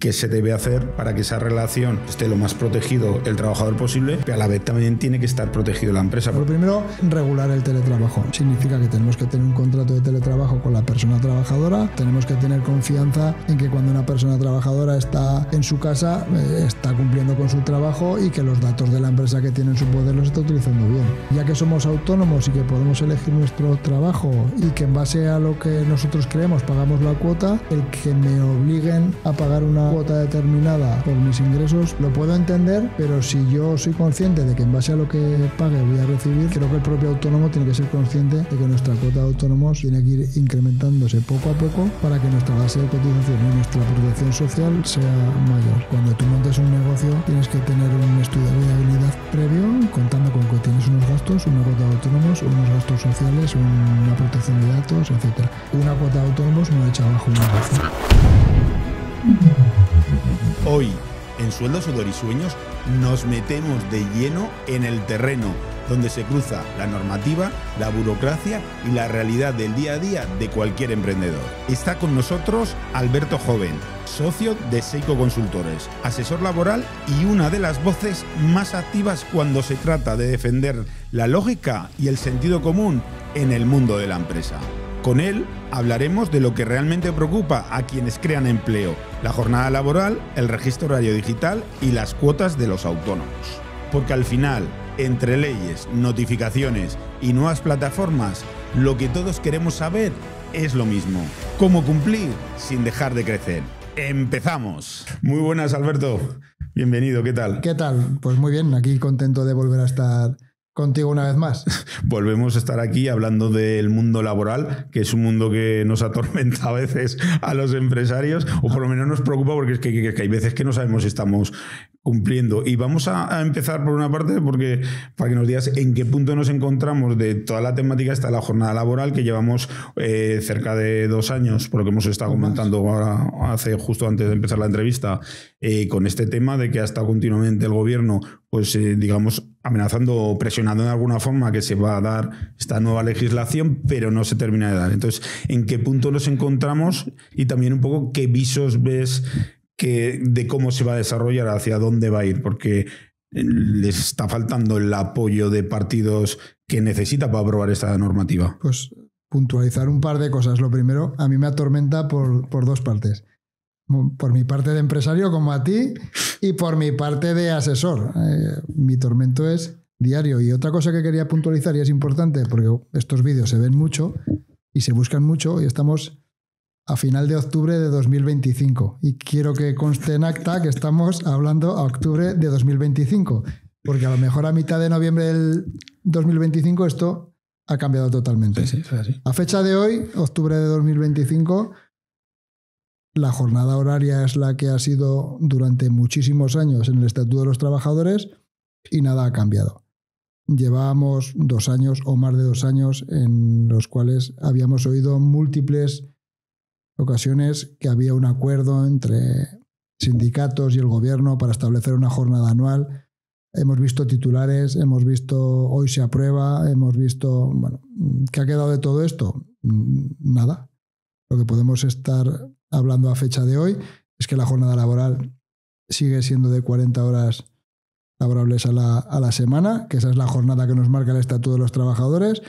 qué se debe hacer para que esa relación esté lo más protegido el trabajador posible, pero a la vez también tiene que estar protegido la empresa. Lo primero, regular el teletrabajo. Significa que tenemos que tener un contrato de teletrabajo con la persona trabajadora, tenemos que tener confianza en que cuando una persona trabajadora está en su casa, está cumpliendo con su trabajo y que los datos de la empresa que tiene en su poder los está utilizando bien. Ya que somos autónomos y que podemos elegir nuestro trabajo y que en base a lo que nosotros creemos pagamos la cuota, el que me obliguen a pagar una cuota determinada por mis ingresos lo puedo entender, pero si yo soy consciente de que en base a lo que pague voy a recibir, creo que el propio autónomo tiene que ser consciente de que nuestra cuota de autónomos tiene que ir incrementándose poco a poco para que nuestra base de cotización y nuestra protección social sea mayor. Cuando tú montes un negocio tienes que tener un estudio de viabilidad previo, contando con que tienes unos gastos, una cuota de autónomos, unos gastos sociales, una protección de datos, etc. Una cuota de autónomos no echa abajo un negocio. Hoy, en Sueldo, Sudor y Sueños, nos metemos de lleno en el terreno donde se cruza la normativa, la burocracia y la realidad del día a día de cualquier emprendedor. Está con nosotros Alberto Joven, socio de Seiko Consultores, asesor laboral y una de las voces más activas cuando se trata de defender la lógica y el sentido común en el mundo de la empresa. Con él hablaremos de lo que realmente preocupa a quienes crean empleo, la jornada laboral, el registro horario digital y las cuotas de los autónomos. Porque al final, entre leyes, notificaciones y nuevas plataformas, lo que todos queremos saber es lo mismo: cómo cumplir sin dejar de crecer. ¡Empezamos! Muy buenas, Alberto. Bienvenido, ¿qué tal? ¿Qué tal? Pues muy bien, aquí contento de volver a estar contigo una vez más. Volvemos a estar aquí hablando del mundo laboral, que es un mundo que nos atormenta a veces a los empresarios, o por lo menos nos preocupa porque es que hay veces que no sabemos si estamos cumpliendo. Y vamos a empezar por una parte, porque para que nos digas en qué punto nos encontramos de toda la temática esta de la jornada laboral, que llevamos cerca de 2 años, por lo que hemos estado comentando ahora, justo antes de empezar la entrevista, con este tema de que ha estado continuamente el gobierno, pues digamos, amenazando o presionando de alguna forma que se va a dar esta nueva legislación, pero no se termina de dar. Entonces, ¿en qué punto nos encontramos? Y también un poco qué visos ves de cómo se va a desarrollar, hacia dónde va a ir, porque les está faltando el apoyo de partidos que necesita para aprobar esta normativa. Pues puntualizar un par de cosas. Lo primero, a mí me atormenta por 2 partes. Por mi parte de empresario, como a ti, y por mi parte de asesor. Mi tormento es diario. Y otra cosa que quería puntualizar, y es importante, porque estos vídeos se ven mucho y se buscan mucho, y estamos a final de octubre de 2025. Y quiero que conste en acta que estamos hablando a octubre de 2025, porque a lo mejor a mitad de noviembre del 2025 esto ha cambiado totalmente. Sí, sí. A fecha de hoy, octubre de 2025... la jornada horaria es la que ha sido durante muchísimos años en el Estatuto de los Trabajadores y nada ha cambiado. Llevábamos 2 años o más de 2 años en los cuales habíamos oído múltiples ocasiones que había un acuerdo entre sindicatos y el gobierno para establecer una jornada anual. Hemos visto titulares, hemos visto hoy se aprueba, hemos visto... Bueno, ¿qué ha quedado de todo esto? Nada. Lo que podemos estar hablando a fecha de hoy es que la jornada laboral sigue siendo de 40 horas laborables a la semana, que esa es la jornada que nos marca el Estatuto de los Trabajadores,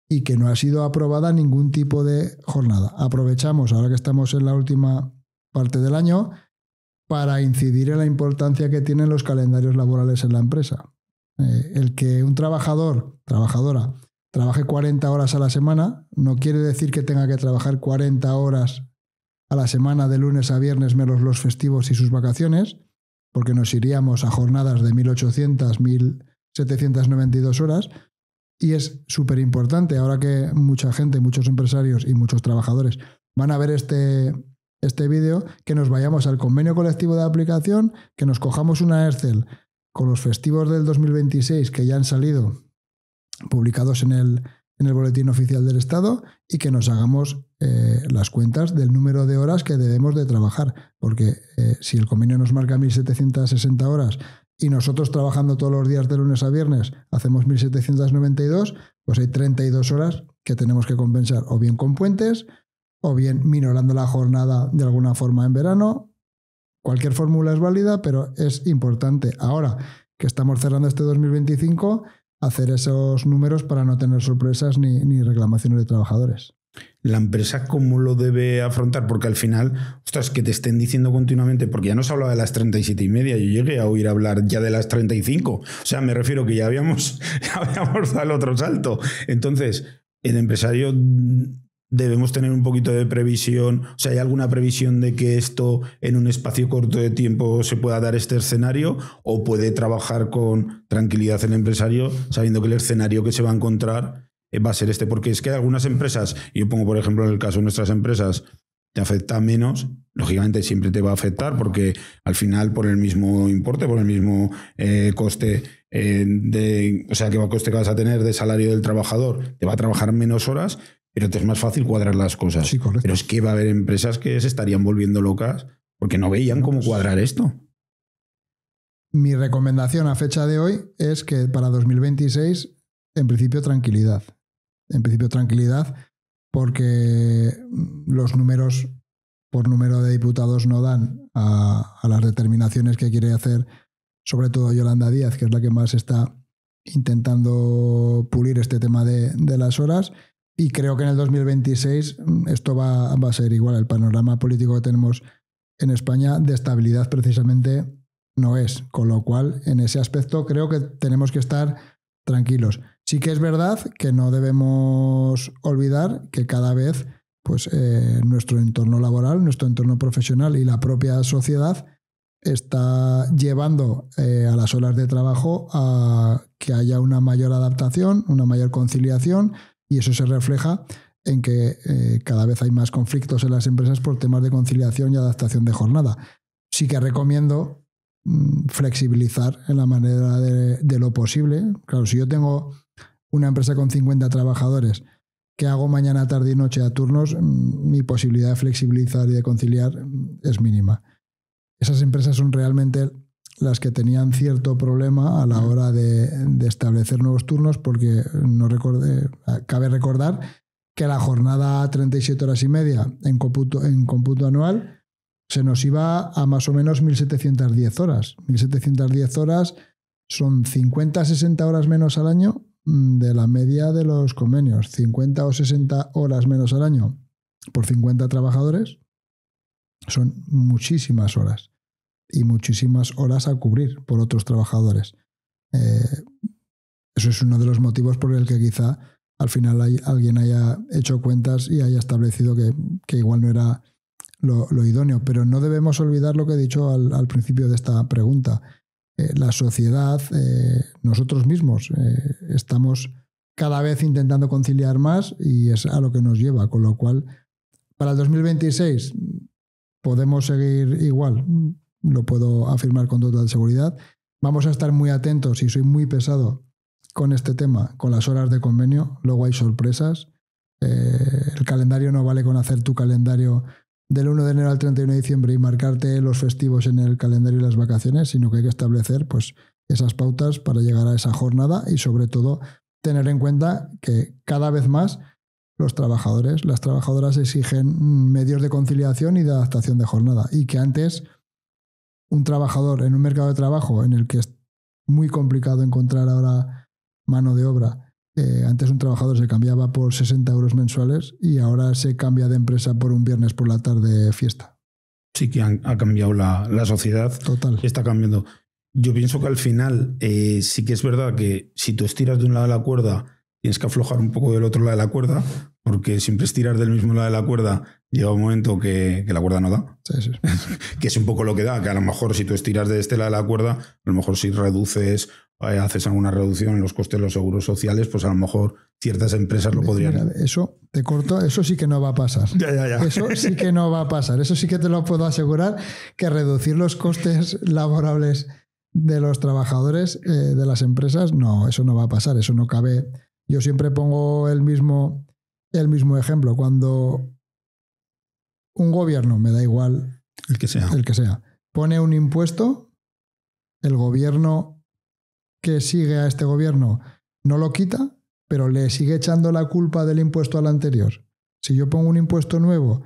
y que no ha sido aprobada ningún tipo de jornada. Aprovechamos, ahora que estamos en la última parte del año, para incidir en la importancia que tienen los calendarios laborales en la empresa. El que un trabajadora, trabaje 40 horas a la semana no quiere decir que tenga que trabajar 40 horas a la semana de lunes a viernes menos los festivos y sus vacaciones, porque nos iríamos a jornadas de 1.800, 1.792 horas. Y es súper importante, ahora que mucha gente, muchos empresarios y muchos trabajadores van a ver este vídeo, que nos vayamos al convenio colectivo de aplicación, que nos cojamos una Excel con los festivos del 2026 que ya han salido publicados en el Boletín Oficial del Estado, y que nos hagamos las cuentas del número de horas que debemos de trabajar. Porque si el convenio nos marca 1.760 horas y nosotros trabajando todos los días de lunes a viernes hacemos 1.792, pues hay 32 horas que tenemos que compensar o bien con puentes, o bien minorando la jornada de alguna forma en verano, Cualquier fórmula es válida, pero es importante ahora que estamos cerrando este 2025 hacer esos números para no tener sorpresas ni reclamaciones de trabajadores. ¿La empresa cómo lo debe afrontar? Porque al final, ostras, que te estén diciendo continuamente, porque ya no se hablaba de las 37,5, yo llegué a oír hablar ya de las 35. O sea, me refiero que ya habíamos dado el otro salto. Entonces, el empresario debemos tener un poquito de previsión. O sea, ¿hay alguna previsión de que esto en un espacio corto de tiempo se pueda dar este escenario? ¿O puede trabajar con tranquilidad el empresario sabiendo que el escenario que se va a encontrar va a ser este? Porque es que algunas empresas, y yo pongo por ejemplo en el caso de nuestras empresas, te afecta menos, lógicamente siempre te va a afectar porque al final por el mismo importe, por el mismo coste coste que vas a tener de salario del trabajador, te va a trabajar menos horas, pero te es más fácil cuadrar las cosas. Sí, correcto. Pero es que va a haber empresas que se estarían volviendo locas porque no veían cómo cuadrar esto. Mi recomendación a fecha de hoy es que para 2026, en principio, tranquilidad. En principio, tranquilidad, porque los números por número de diputados no dan a las determinaciones que quiere hacer, sobre todo Yolanda Díaz, que es la que más está intentando pulir este tema de las horas. Y creo que en el 2026 esto va a ser igual. El panorama político que tenemos en España de estabilidad precisamente no es. Con lo cual, en ese aspecto creo que tenemos que estar tranquilos. Sí que es verdad que no debemos olvidar que cada vez pues, nuestro entorno laboral, nuestro entorno profesional y la propia sociedad está llevando a las horas de trabajo a que haya una mayor adaptación, una mayor conciliación, y eso se refleja en que cada vez hay más conflictos en las empresas por temas de conciliación y adaptación de jornada. Sí que recomiendo flexibilizar en la manera de lo posible. Claro, si yo tengo una empresa con 50 trabajadores que hago mañana, tarde y noche a turnos, mi posibilidad de flexibilizar y de conciliar es mínima. Esas empresas son realmente las que tenían cierto problema a la hora de establecer nuevos turnos, porque cabe recordar que la jornada 37 horas y media en cómputo anual se nos iba a más o menos 1.710 horas. 1.710 horas son 50-60 horas menos al año de la media de los convenios. 50 o 60 horas menos al año por 50 trabajadores son muchísimas horas. Y muchísimas horas a cubrir por otros trabajadores. Eso es uno de los motivos por el que quizá al final alguien haya hecho cuentas y haya establecido que igual no era lo idóneo. Pero no debemos olvidar lo que he dicho al principio de esta pregunta. La sociedad, nosotros mismos, estamos cada vez intentando conciliar más y es a lo que nos lleva. Con lo cual, para el 2026 podemos seguir igual. Lo puedo afirmar con total seguridad. Vamos a estar muy atentos y soy muy pesado con este tema, con las horas de convenio. Luego hay sorpresas. El calendario no vale con hacer tu calendario del 1 de enero al 31 de diciembre y marcarte los festivos en el calendario y las vacaciones, sino que hay que establecer pues, esas pautas para llegar a esa jornada y sobre todo tener en cuenta que cada vez más los trabajadores, las trabajadoras exigen medios de conciliación y de adaptación de jornada y que antes un trabajador en un mercado de trabajo en el que es muy complicado encontrar ahora mano de obra, antes un trabajador se cambiaba por 60 euros mensuales y ahora se cambia de empresa por un viernes por la tarde fiesta. Sí que ha cambiado la sociedad. Total. Está cambiando. Yo pienso que al final sí que es verdad que si tú estiras de un lado de la cuerda, tienes que aflojar un poco del otro lado de la cuerda, porque siempre estirar del mismo lado de la cuerda llega un momento que la cuerda no da. Sí. Que es un poco lo que da, que a lo mejor si tú estiras de este lado de la cuerda, a lo mejor si reduces, haces alguna reducción en los costes de los seguros sociales, pues a lo mejor ciertas empresas lo podrían... Mira, eso, te corto, eso sí que no va a pasar. Ya. Eso sí que no va a pasar. Eso sí que te lo puedo asegurar, que reducir los costes laborables de los trabajadores de las empresas, no, eso no va a pasar, eso no cabe. Yo siempre pongo el mismo ejemplo. Cuando un gobierno, me da igual el que sea, pone un impuesto, el gobierno que sigue a este gobierno no lo quita, pero le sigue echando la culpa del impuesto al anterior. Si yo pongo un impuesto nuevo,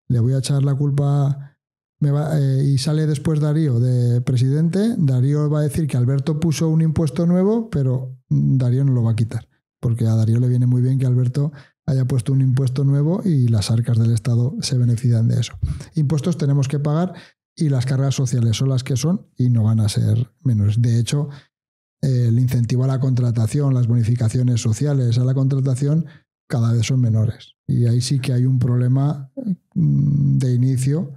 le voy a echar la culpa y sale después Darío de presidente, Darío va a decir que Alberto puso un impuesto nuevo, pero Darío no lo va a quitar, porque a Darío le viene muy bien que Alberto haya puesto un impuesto nuevo y las arcas del Estado se benefician de eso. Impuestos tenemos que pagar y las cargas sociales son las que son y no van a ser menores. De hecho, el incentivo a la contratación, las bonificaciones sociales a la contratación cada vez son menores. Y ahí sí que hay un problema de inicio,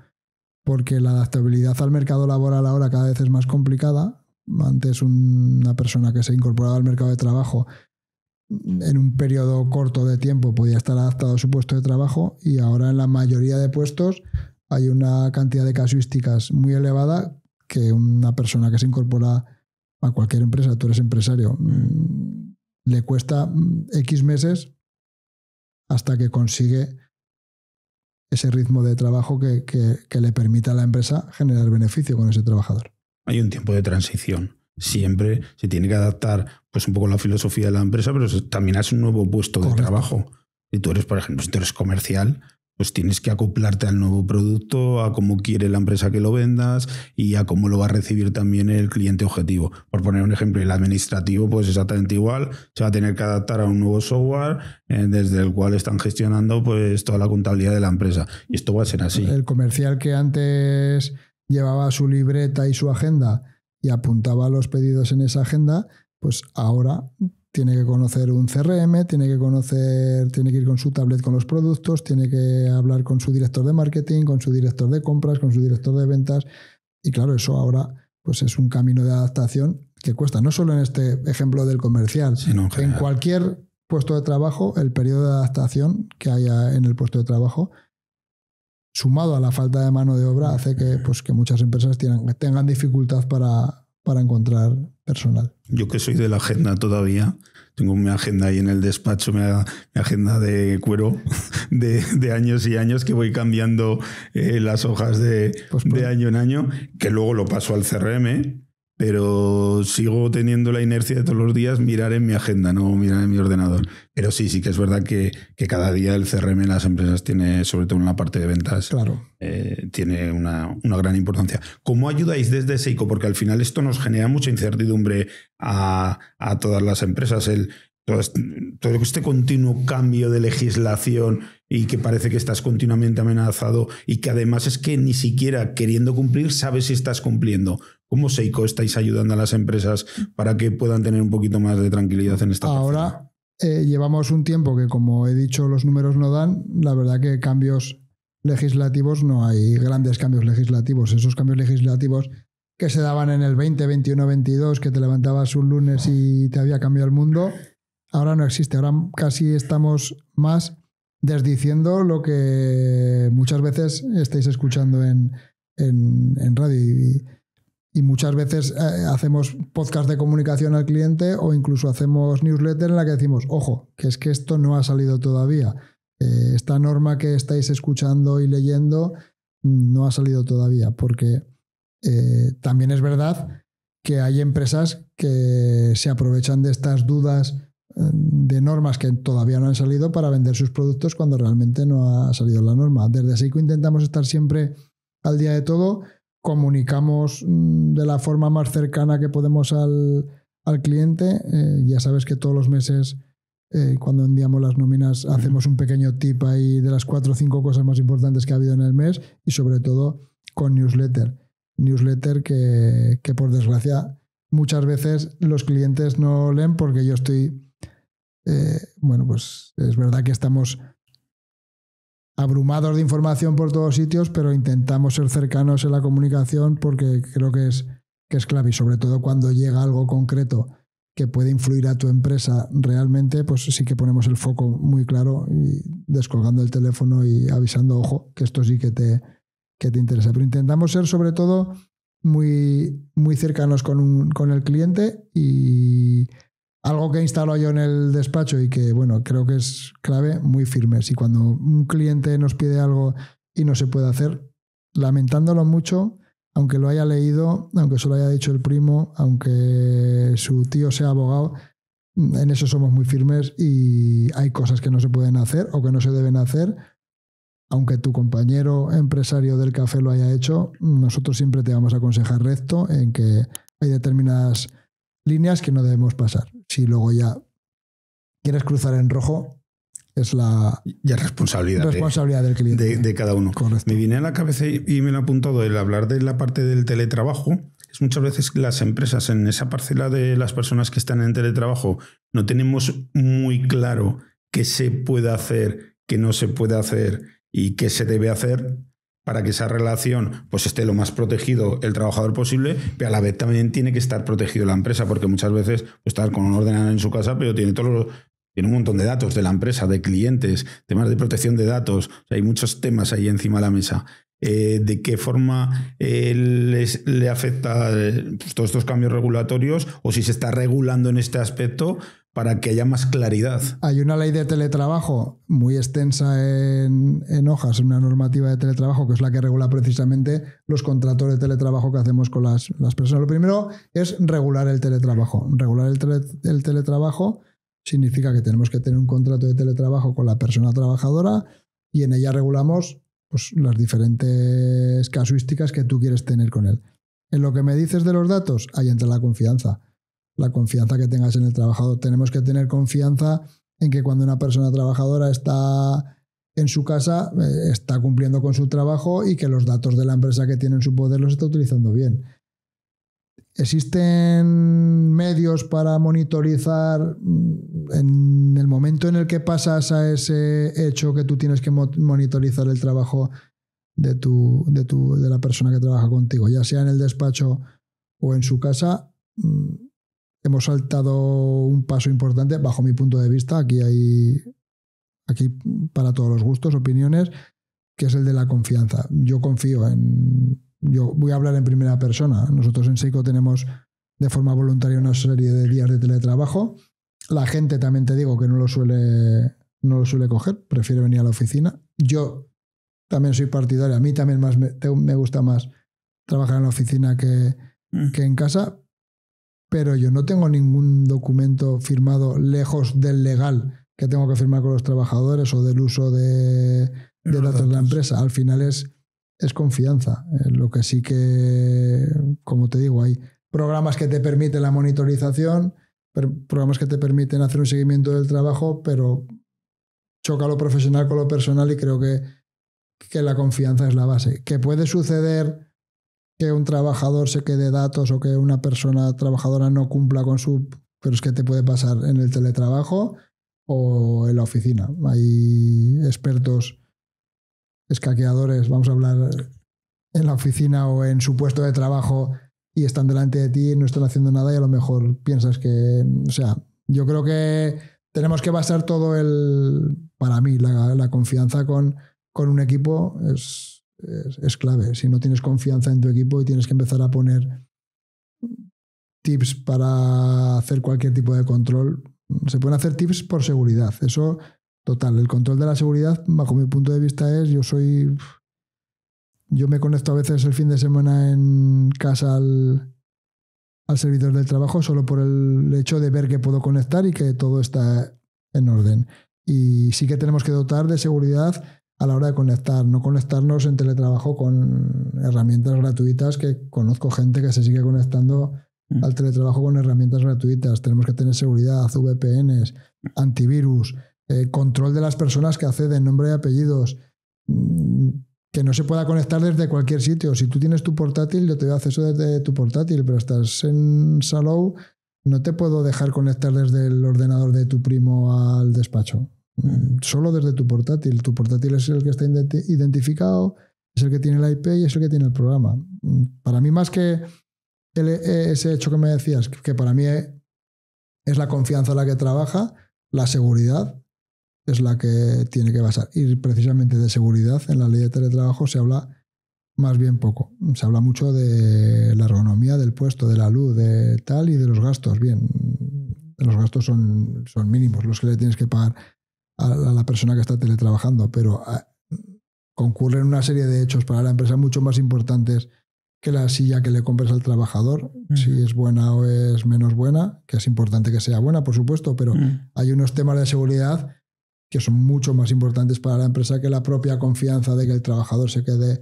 porque la adaptabilidad al mercado laboral ahora cada vez es más complicada. Antes una persona que se incorporaba al mercado de trabajo en un periodo corto de tiempo podía estar adaptado a su puesto de trabajo, y ahora en la mayoría de puestos hay una cantidad de casuísticas muy elevada que una persona que se incorpora a cualquier empresa, tú eres empresario, le cuesta X meses hasta que consigue ese ritmo de trabajo que le permita a la empresa generar beneficio con ese trabajador. Hay un tiempo de transición. Siempre se tiene que adaptar pues un poco la filosofía de la empresa, pero también es un nuevo puesto de trabajo. Si tú eres, por ejemplo, si tú eres comercial, pues tienes que acoplarte al nuevo producto, a cómo quiere la empresa que lo vendas y a cómo lo va a recibir también el cliente objetivo. Por poner un ejemplo, el administrativo, pues exactamente igual, se va a tener que adaptar a un nuevo software desde el cual están gestionando pues toda la contabilidad de la empresa. Y esto va a ser así. El comercial que antes llevaba su libreta y su agenda y apuntaba los pedidos en esa agenda, pues ahora tiene que conocer un CRM, tiene que ir con su tablet con los productos, tiene que hablar con su director de marketing, con su director de compras, con su director de ventas. Y claro, eso ahora pues es un camino de adaptación que cuesta, no solo en este ejemplo del comercial, sino en cualquier puesto de trabajo, el periodo de adaptación que haya en el puesto de trabajo, sumado a la falta de mano de obra, hace que muchas empresas tengan dificultad para encontrar personal. Yo que soy de la agenda todavía, tengo mi agenda ahí en el despacho, mi agenda de cuero de años y años, que voy cambiando las hojas de año en año, que luego lo paso al CRM, pero sigo teniendo la inercia de todos los días mirar en mi agenda, no mirar en mi ordenador. Pero sí que es verdad que cada día el CRM en las empresas tiene, sobre todo en la parte de ventas, claro, tiene una gran importancia. ¿Cómo ayudáis desde Seiko? Porque al final esto nos genera mucha incertidumbre a todas las empresas. Todo este continuo cambio de legislación y que parece que estás continuamente amenazado y que además es que ni siquiera queriendo cumplir sabes si estás cumpliendo. ¿Cómo Seiko estáis ayudando a las empresas para que puedan tener un poquito más de tranquilidad en esta Ahora llevamos un tiempo que, como he dicho, los números no dan. La verdad que cambios legislativos no hay, grandes cambios legislativos. Esos cambios legislativos que se daban en el 20, 21, 22, que te levantabas un lunes y te había cambiado el mundo, ahora no existe. Ahora casi estamos más desdiciendo lo que muchas veces estáis escuchando en radio. Y muchas veces hacemos podcast de comunicación al cliente o incluso hacemos newsletter en la que decimos, ojo, que es que esto no ha salido todavía. Esta norma que estáis escuchando y leyendo no ha salido todavía, porque también es verdad que hay empresas que se aprovechan de estas dudas de normas que todavía no han salido para vender sus productos cuando realmente no ha salido la norma. Desde Seiko intentamos estar siempre al día de todo. Comunicamos de la forma más cercana que podemos al cliente. Ya sabes que todos los meses, cuando enviamos las nóminas, hacemos un pequeño tip ahí de las 4 o 5 cosas más importantes que ha habido en el mes, y sobre todo con newsletter. Newsletter que por desgracia muchas veces los clientes no leen, porque yo estoy... pues es verdad que estamos abrumados de información por todos sitios, pero intentamos ser cercanos en la comunicación porque creo que es clave, y sobre todo cuando llega algo concreto que puede influir a tu empresa realmente, pues sí que ponemos el foco muy claro y descolgando el teléfono y avisando, ojo, que esto sí que te interesa. Pero intentamos ser sobre todo muy, muy cercanos con el cliente, y algo que he instalado yo en el despacho y que, bueno, creo que es clave, muy firmes. Y cuando un cliente nos pide algo y no se puede hacer, lamentándolo mucho, aunque lo haya leído, aunque se lo haya dicho el primo, aunque su tío sea abogado, en eso somos muy firmes, y hay cosas que no se pueden hacer o que no se deben hacer aunque tu compañero empresario del café lo haya hecho, nosotros siempre te vamos a aconsejar recto en que hay determinadas líneas que no debemos pasar. Si luego ya quieres cruzar en rojo, es la responsabilidad del cliente. De cada uno. Correcto. Me viene a la cabeza y me lo he apuntado el hablar de la parte del teletrabajo. Es muchas veces las empresas en esa parcela de las personas que están en teletrabajo no tenemos muy claro qué se puede hacer, qué no se puede hacer y qué se debe hacer para que esa relación pues esté lo más protegido el trabajador posible, pero a la vez también tiene que estar protegido la empresa, porque muchas veces pues, estar con un ordenador en su casa, pero tiene un montón de datos de la empresa, de clientes, temas de protección de datos. O sea, hay muchos temas ahí encima de la mesa. ¿De qué forma le afecta pues, todos estos cambios regulatorios o si se está regulando en este aspecto para que haya más claridad? Hay una ley de teletrabajo muy extensa en hojas, una normativa de teletrabajo que es la que regula precisamente los contratos de teletrabajo que hacemos con las personas. Lo primero es regular el teletrabajo. Regular el teletrabajo significa que tenemos que tener un contrato de teletrabajo con la persona trabajadora y en ella regulamos pues, las diferentes casuísticas que tú quieres tener con él. En lo que me dices de los datos, ahí entra la confianza. La confianza que tengas en el trabajador. Tenemos que tener confianza en que cuando una persona trabajadora está en su casa, está cumpliendo con su trabajo y que los datos de la empresa que tiene en su poder los está utilizando bien. ¿Existen medios para monitorizar en el momento en el que pasas a ese hecho que tú tienes que monitorizar el trabajo de la persona que trabaja contigo, ya sea en el despacho o en su casa? Hemos saltado un paso importante bajo mi punto de vista. Aquí para todos los gustos, opiniones, que es el de la confianza. Yo confío yo voy a hablar en primera persona. Nosotros en Seiko tenemos de forma voluntaria una serie de días de teletrabajo. La gente también te digo que no lo suele coger, prefiere venir a la oficina. Yo también soy partidario, a mí también me gusta más trabajar en la oficina que en casa, pero yo no tengo ningún documento firmado lejos del legal que tengo que firmar con los trabajadores o del uso de datos de la empresa. Al final es confianza. Lo que sí que, como te digo, hay programas que te permiten la monitorización, programas que te permiten hacer un seguimiento del trabajo, pero choca lo profesional con lo personal y creo que la confianza es la base. ¿Que puede suceder que un trabajador se quede datos o que una persona trabajadora no cumpla con pero es que te puede pasar en el teletrabajo o en la oficina? Hay expertos escaqueadores, vamos a hablar, en la oficina o en su puesto de trabajo y están delante de ti y no están haciendo nada y a lo mejor piensas que... O sea, yo creo que tenemos que basar todo para mí, la confianza con un equipo es clave. Si no tienes confianza en tu equipo y tienes que empezar a poner tips para hacer cualquier tipo de control, se pueden hacer tips por seguridad. Eso, total. El control de la seguridad, bajo mi punto de vista, yo me conecto a veces el fin de semana en casa al servidor del trabajo solo por el hecho de ver que puedo conectar y que todo está en orden. Y sí que tenemos que dotar de seguridad a la hora de conectar, no conectarnos en teletrabajo con herramientas gratuitas, que conozco gente que se sigue conectando al teletrabajo con herramientas gratuitas. Tenemos que tener seguridad, VPNs, antivirus, control de las personas que acceden, nombre y apellidos, que no se pueda conectar desde cualquier sitio. Si tú tienes tu portátil, yo te doy acceso desde tu portátil, pero estás en Salou, no te puedo dejar conectar desde el ordenador de tu primo al despacho. Solo desde tu portátil. Tu portátil es el que está identificado, es el que tiene la IP y es el que tiene el programa. Para mí, más que ese hecho que me decías, que para mí es la confianza la que trabaja, la seguridad es la que tiene que basar. Y precisamente de seguridad en la ley de teletrabajo se habla más bien poco. Se habla mucho de la ergonomía del puesto, de la luz, de tal, y de los gastos. Bien, los gastos son mínimos los que le tienes que pagar a la persona que está teletrabajando, pero concurren una serie de hechos para la empresa mucho más importantes que la silla que le compres al trabajador, si es buena o es menos buena, que es importante que sea buena, por supuesto, pero hay unos temas de seguridad que son mucho más importantes para la empresa que la propia confianza de que el trabajador se quede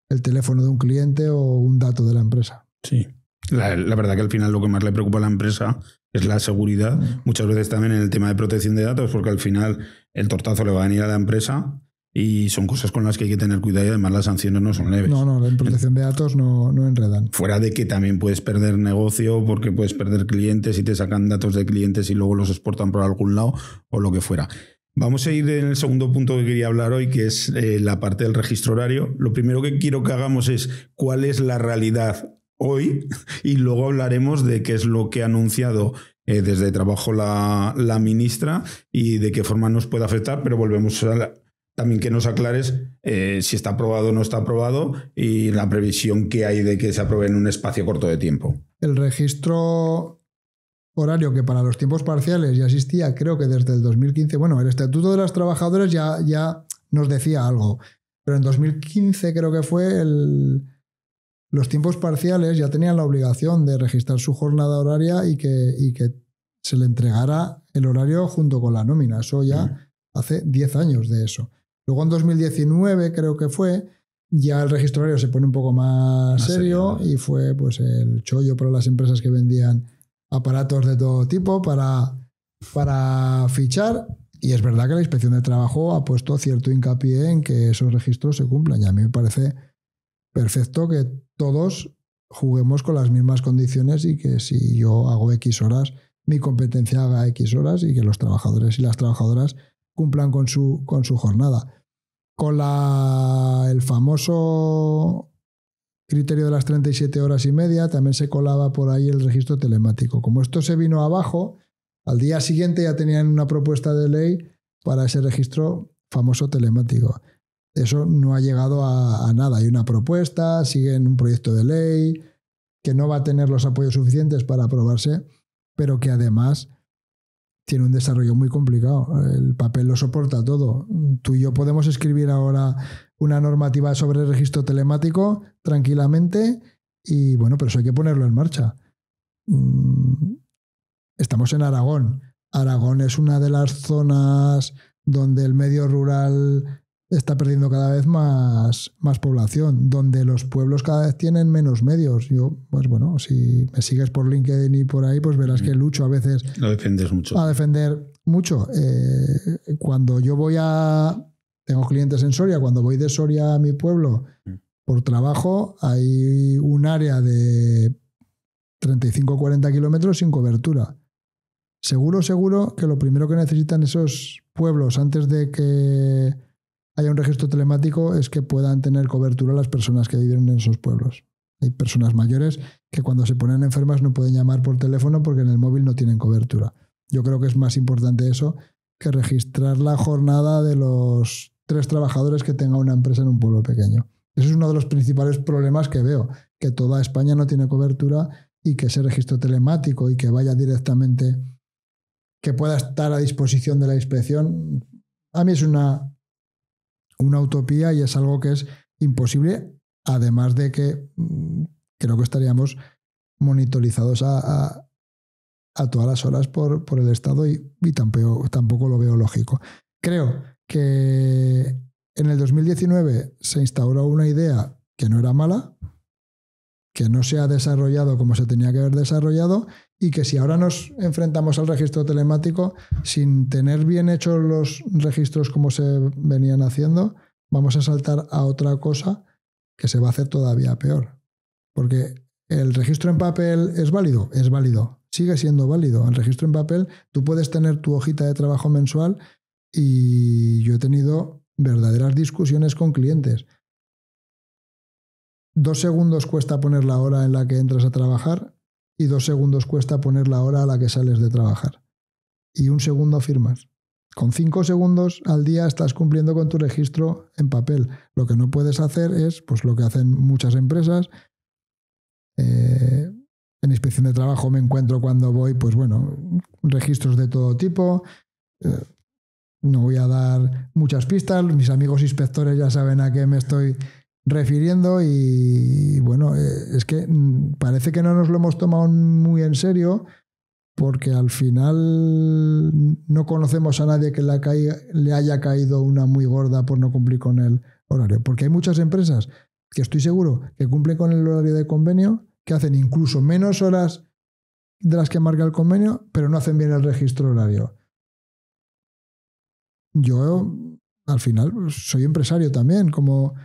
el teléfono de un cliente o un dato de la empresa. Sí. La verdad que al final lo que más le preocupa a la empresa es la seguridad. Muchas veces también en el tema de protección de datos, porque al final el tortazo le va a venir a la empresa y son cosas con las que hay que tener cuidado y además las sanciones no son leves. No, en protección de datos no enredan. Fuera de que también puedes perder negocio porque puedes perder clientes y te sacan datos de clientes y luego los exportan por algún lado o lo que fuera. Vamos a ir en el segundo punto que quería hablar hoy, que es la parte del registro horario. Lo primero que quiero que hagamos es cuál es la realidad hoy y luego hablaremos de qué es lo que ha anunciado desde Trabajo la ministra y de qué forma nos puede afectar, pero volvemos a también que nos aclares si está aprobado o no está aprobado y la previsión que hay de que se apruebe en un espacio corto de tiempo. El registro horario, que para los tiempos parciales ya existía, creo que desde el 2015, bueno, el Estatuto de los Trabajadores ya nos decía algo, pero en 2015 creo que fue los tiempos parciales ya tenían la obligación de registrar su jornada horaria y que se le entregara el horario junto con la nómina. Eso ya hace 10 años de eso. Luego en 2019 creo que fue, ya el registro horario se pone un poco más serio y fue pues el chollo para las empresas que vendían aparatos de todo tipo para fichar, y es verdad que la Inspección de Trabajo ha puesto cierto hincapié en que esos registros se cumplan, y a mí me parece perfecto que todos juguemos con las mismas condiciones y que si yo hago X horas, mi competencia haga X horas y que los trabajadores y las trabajadoras cumplan con su jornada. Con el famoso criterio de las 37 horas y media también se colaba por ahí el registro telemático. Como esto se vino abajo, al día siguiente ya tenían una propuesta de ley para ese registro famoso telemático. Eso no ha llegado a nada. Hay una propuesta, sigue en un proyecto de ley que no va a tener los apoyos suficientes para aprobarse, pero que además tiene un desarrollo muy complicado. El papel lo soporta todo. Tú y yo podemos escribir ahora una normativa sobre el registro telemático tranquilamente y bueno, pero eso hay que ponerlo en marcha. Estamos en Aragón. Aragón es una de las zonas donde el medio rural está perdiendo cada vez más población, donde los pueblos cada vez tienen menos medios. Yo, pues bueno, si me sigues por LinkedIn y por ahí, pues verás que lucho a veces lo defiendes mucho. A defender mucho. Cuando yo tengo clientes en Soria, cuando voy de Soria a mi pueblo por trabajo, hay un área de 35 o 40 kilómetros sin cobertura. Seguro que lo primero que necesitan esos pueblos antes de que haya un registro telemático es que puedan tener cobertura las personas que viven en esos pueblos. Hay personas mayores que cuando se ponen enfermas no pueden llamar por teléfono porque en el móvil no tienen cobertura. Yo creo que es más importante eso que registrar la jornada de los 3 trabajadores que tenga una empresa en un pueblo pequeño. Ese es uno de los principales problemas que veo, que toda España no tiene cobertura y que ese registro telemático y que vaya directamente, que pueda estar a disposición de la inspección, a mí es una utopía y es algo que es imposible, además de que creo que estaríamos monitorizados a todas las horas por el Estado y tampoco lo veo lógico. Creo que en el 2019 se instauró una idea que no era mala, que no se ha desarrollado como se tenía que haber desarrollado y que si ahora nos enfrentamos al registro telemático sin tener bien hechos los registros como se venían haciendo, vamos a saltar a otra cosa que se va a hacer todavía peor. Porque el registro en papel es válido, sigue siendo válido. El registro en papel, tú puedes tener tu hojita de trabajo mensual y yo he tenido verdaderas discusiones con clientes. 2 segundos cuesta poner la hora en la que entras a trabajar y 2 segundos cuesta poner la hora a la que sales de trabajar. Y 1 segundo firmas. Con 5 segundos al día estás cumpliendo con tu registro en papel. Lo que no puedes hacer es pues lo que hacen muchas empresas. En inspección de trabajo me encuentro cuando voy, pues bueno, registros de todo tipo. No voy a dar muchas pistas. Mis amigos inspectores ya saben a qué me estoy refiriendo y bueno, es que parece que no nos lo hemos tomado muy en serio porque al final no conocemos a nadie que le haya caído una muy gorda por no cumplir con el horario. Porque hay muchas empresas que estoy seguro que cumplen con el horario de convenio, que hacen incluso menos horas de las que marca el convenio, pero no hacen bien el registro horario. Yo, al final, soy empresario también, como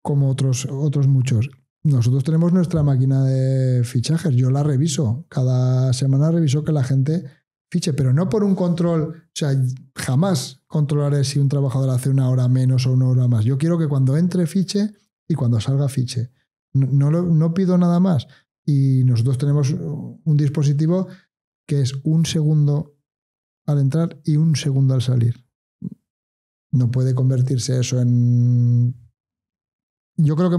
otros muchos. Nosotros tenemos nuestra máquina de fichajes. Yo la reviso. Cada semana reviso que la gente fiche, pero no por un control. O sea, jamás controlaré si un trabajador hace una hora menos o una hora más. Yo quiero que cuando entre fiche y cuando salga fiche. No pido nada más. Y nosotros tenemos un dispositivo que es 1 segundo al entrar y 1 segundo al salir. No puede convertirse eso en... Yo creo que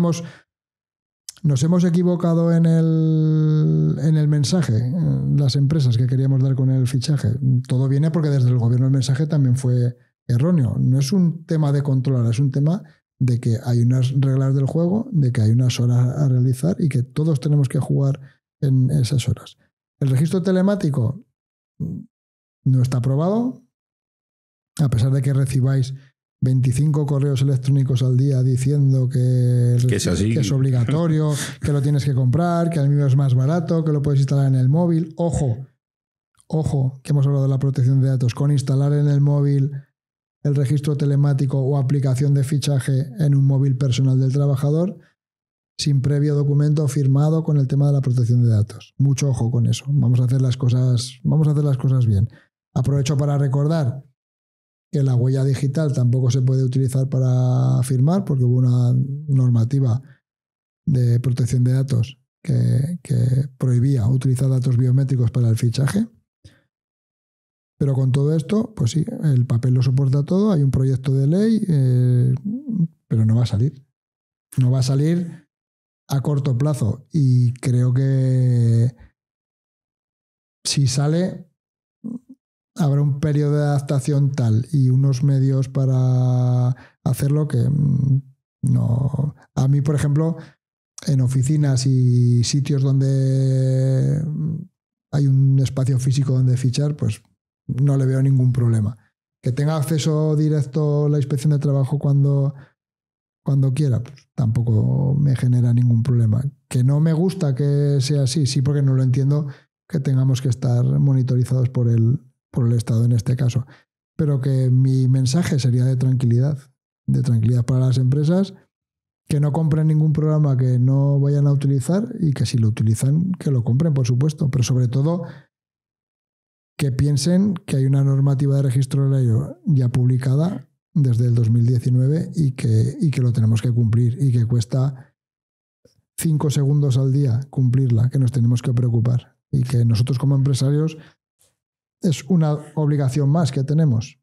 nos hemos equivocado en el mensaje, las empresas que queríamos dar con el fichaje. Todo viene porque desde el gobierno el mensaje también fue erróneo. No es un tema de controlar, es un tema de que hay unas reglas del juego, de que hay unas horas a realizar y que todos tenemos que jugar en esas horas. El registro telemático no está aprobado, a pesar de que recibáis 25 correos electrónicos al día diciendo que es obligatorio, que lo tienes que comprar, que al mío es más barato, que lo puedes instalar en el móvil. Ojo, que hemos hablado de la protección de datos. Con instalar en el móvil el registro telemático o aplicación de fichaje en un móvil personal del trabajador, sin previo documento firmado con el tema de la protección de datos. Mucho ojo con eso. Vamos a hacer las cosas bien. Aprovecho para recordar que la huella digital tampoco se puede utilizar para firmar, porque hubo una normativa de protección de datos que prohibía utilizar datos biométricos para el fichaje. Pero con todo esto, pues sí, el papel lo soporta todo, hay un proyecto de ley, pero no va a salir. No va a salir a corto plazo. Y creo que si sale, habrá un periodo de adaptación tal y unos medios para hacerlo que no. A mí, por ejemplo, en oficinas y sitios donde hay un espacio físico donde fichar, pues no le veo ningún problema. Que tenga acceso directo a la inspección de trabajo cuando quiera, pues tampoco me genera ningún problema. Que no me gusta que sea así, sí, porque no lo entiendo que tengamos que estar monitorizados por el Estado en este caso. Pero que mi mensaje sería de tranquilidad para las empresas, que no compren ningún programa que no vayan a utilizar y que si lo utilizan, que lo compren, por supuesto, pero sobre todo que piensen que hay una normativa de registro horario ya publicada desde el 2019 y que lo tenemos que cumplir y que cuesta 5 segundos al día cumplirla, que nos tenemos que preocupar y que nosotros como empresarios es una obligación más que tenemos.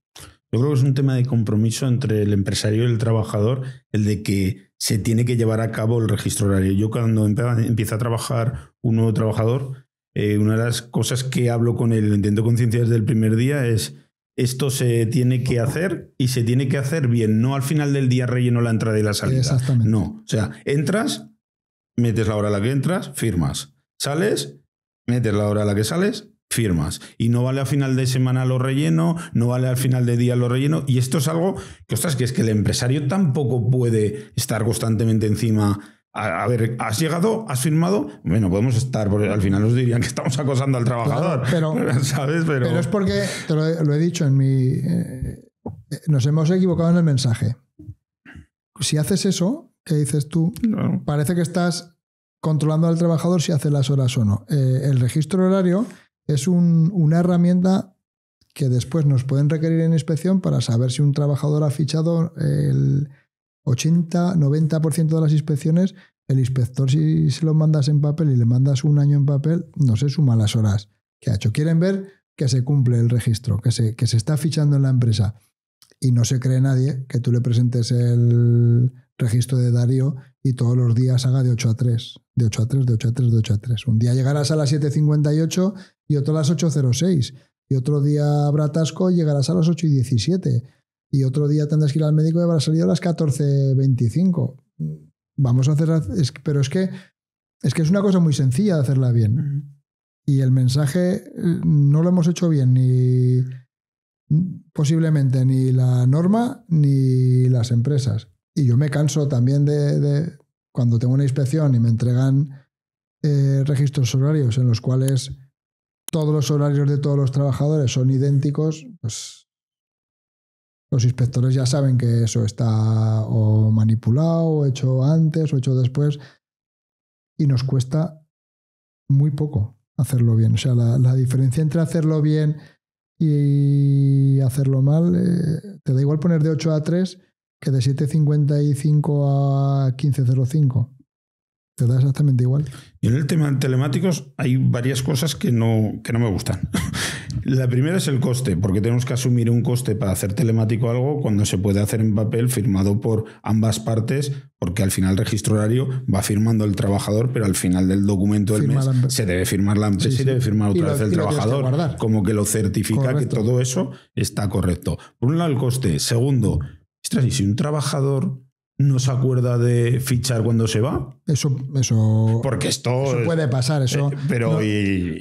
Yo creo que es un tema de compromiso entre el empresario y el trabajador, el de que se tiene que llevar a cabo el registro horario. Yo cuando empieza a trabajar un nuevo trabajador, una de las cosas que hablo con él, intento concienciar desde el primer día es: esto se tiene que hacer y se tiene que hacer bien, no al final del día relleno la entrada y la salida. Exactamente. No, o sea, entras, metes la hora a la que entras, firmas. Sales, metes la hora a la que sales, firmas. Y no vale al final de semana lo relleno, no vale al final de día lo relleno. Y esto es algo que, ostras, que es que el empresario tampoco puede estar constantemente encima. A ver, ¿has llegado? ¿Has firmado? Bueno, podemos estar, porque al final nos dirían que estamos acosando al trabajador. Claro, ¿sabes? Pero es porque, te lo he dicho en mi... nos hemos equivocado en el mensaje. Si haces eso, que dices tú, no. Parece que estás controlando al trabajador si hace las horas o no. El registro horario es una herramienta que después nos pueden requerir en inspección para saber si un trabajador ha fichado. El 80-90% de las inspecciones, el inspector, si se lo mandas en papel y le mandas un año en papel, no se suma las horas que ha hecho. Quieren ver que se cumple el registro, que se está fichando en la empresa. Y no se cree nadie que tú le presentes el registro de Darío y todos los días haga de 8 a 3, de 8 a 3, de 8 a 3, de 8 a 3. Un día llegarás a las 7:58 y otro a las 8:06. Y otro día habrá atasco y llegarás a las 8:17. Y otro día tendrás que ir al médico y habrá salido a las 14:25. Vamos a hacer... Pero es que es una cosa muy sencilla de hacerla bien. Y el mensaje no lo hemos hecho bien ni posiblemente ni la norma ni las empresas. Y yo me canso también de cuando tengo una inspección y me entregan registros horarios en los cuales todos los horarios de todos los trabajadores son idénticos, pues los inspectores ya saben que eso está o manipulado, o hecho antes, o hecho después, y nos cuesta muy poco hacerlo bien. O sea, la diferencia entre hacerlo bien y hacerlo mal, te da igual poner de 8 a 3 que de 7:55 a 15:05. Te da exactamente igual. Y en el tema de telemáticos hay varias cosas que no me gustan. La primera es el coste, porque tenemos que asumir un coste para hacer telemático algo cuando se puede hacer en papel firmado por ambas partes, porque al final el registro horario va firmando el trabajador, pero al final del documento del mes se debe firmar la empresa y debe firmar otra vez el trabajador, como que lo certifica. Correcto. Que todo eso está correcto. Por un lado el coste. Segundo, ostras, ¿y si un trabajador no se acuerda de fichar cuando se va? Eso porque eso puede pasar. Eso, pero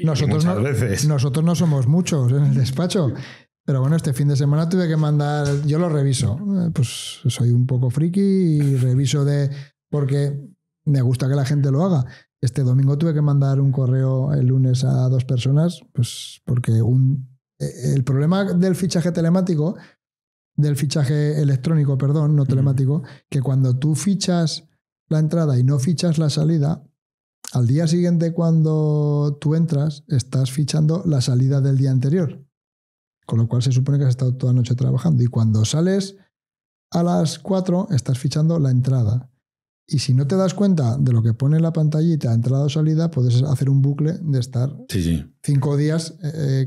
nosotros muchas veces. Nosotros no somos muchos en el despacho. Pero bueno, este fin de semana tuve que mandar... Yo lo reviso. Pues soy un poco friki y reviso porque me gusta que la gente lo haga. Este domingo tuve que mandar un correo el lunes a 2 personas, pues porque el problema del fichaje telemático... del fichaje electrónico, perdón, no telemático, que cuando tú fichas la entrada y no fichas la salida, al día siguiente cuando tú entras, estás fichando la salida del día anterior. Con lo cual se supone que has estado toda la noche trabajando. Y cuando sales a las 4, estás fichando la entrada. Y si no te das cuenta de lo que pone en la pantallita, entrada o salida, puedes hacer un bucle de estar 5 días,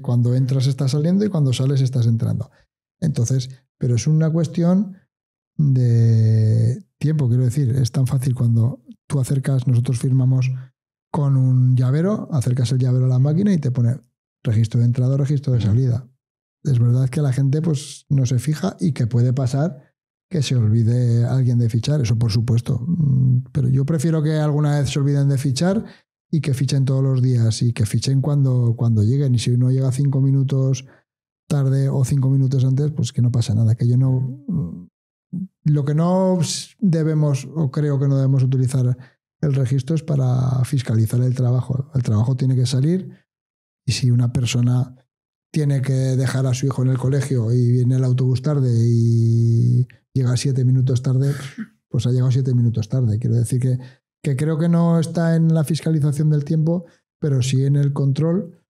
cuando entras estás saliendo y cuando sales estás entrando. Entonces, pero es una cuestión de tiempo, quiero decir. Es tan fácil cuando tú nosotros firmamos con un llavero, acercas el llavero a la máquina y te pone registro de entrada o registro de salida. Es verdad que la gente pues no se fija y que puede pasar que se olvide alguien de fichar, eso por supuesto. Pero yo prefiero que alguna vez se olviden de fichar y que fichen todos los días y que fichen cuando lleguen. Y si uno llega 5 minutos tarde o 5 minutos antes, pues que no pasa nada. Que yo no... Lo que no debemos, o creo que no debemos utilizar el registro es para fiscalizar el trabajo. El trabajo tiene que salir y si una persona tiene que dejar a su hijo en el colegio y viene el autobús tarde y llega 7 minutos tarde, pues ha llegado 7 minutos tarde. Quiero decir que creo que no está en la fiscalización del tiempo, pero sí en el control.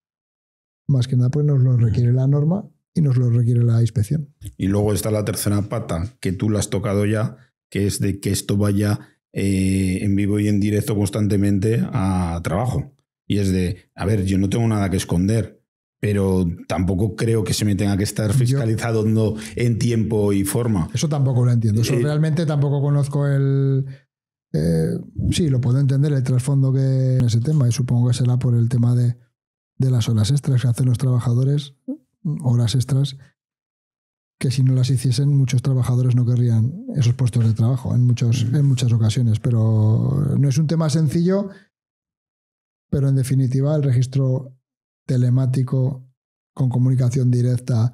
Más que nada, pues nos lo requiere la norma y nos lo requiere la inspección. Y luego está la tercera pata, que tú la has tocado ya, que es de que esto vaya en vivo y en directo constantemente a trabajo. Y es de, a ver, yo no tengo nada que esconder, pero tampoco creo que se me tenga que estar fiscalizando en tiempo y forma. Eso tampoco lo entiendo. Eso realmente tampoco conozco sí, lo puedo entender, el trasfondo que en ese tema, y supongo que será por el tema de las horas extras que hacen los trabajadores, horas extras que si no las hiciesen muchos trabajadores no querrían esos puestos de trabajo en muchas ocasiones, pero no es un tema sencillo, pero en definitiva el registro telemático con comunicación directa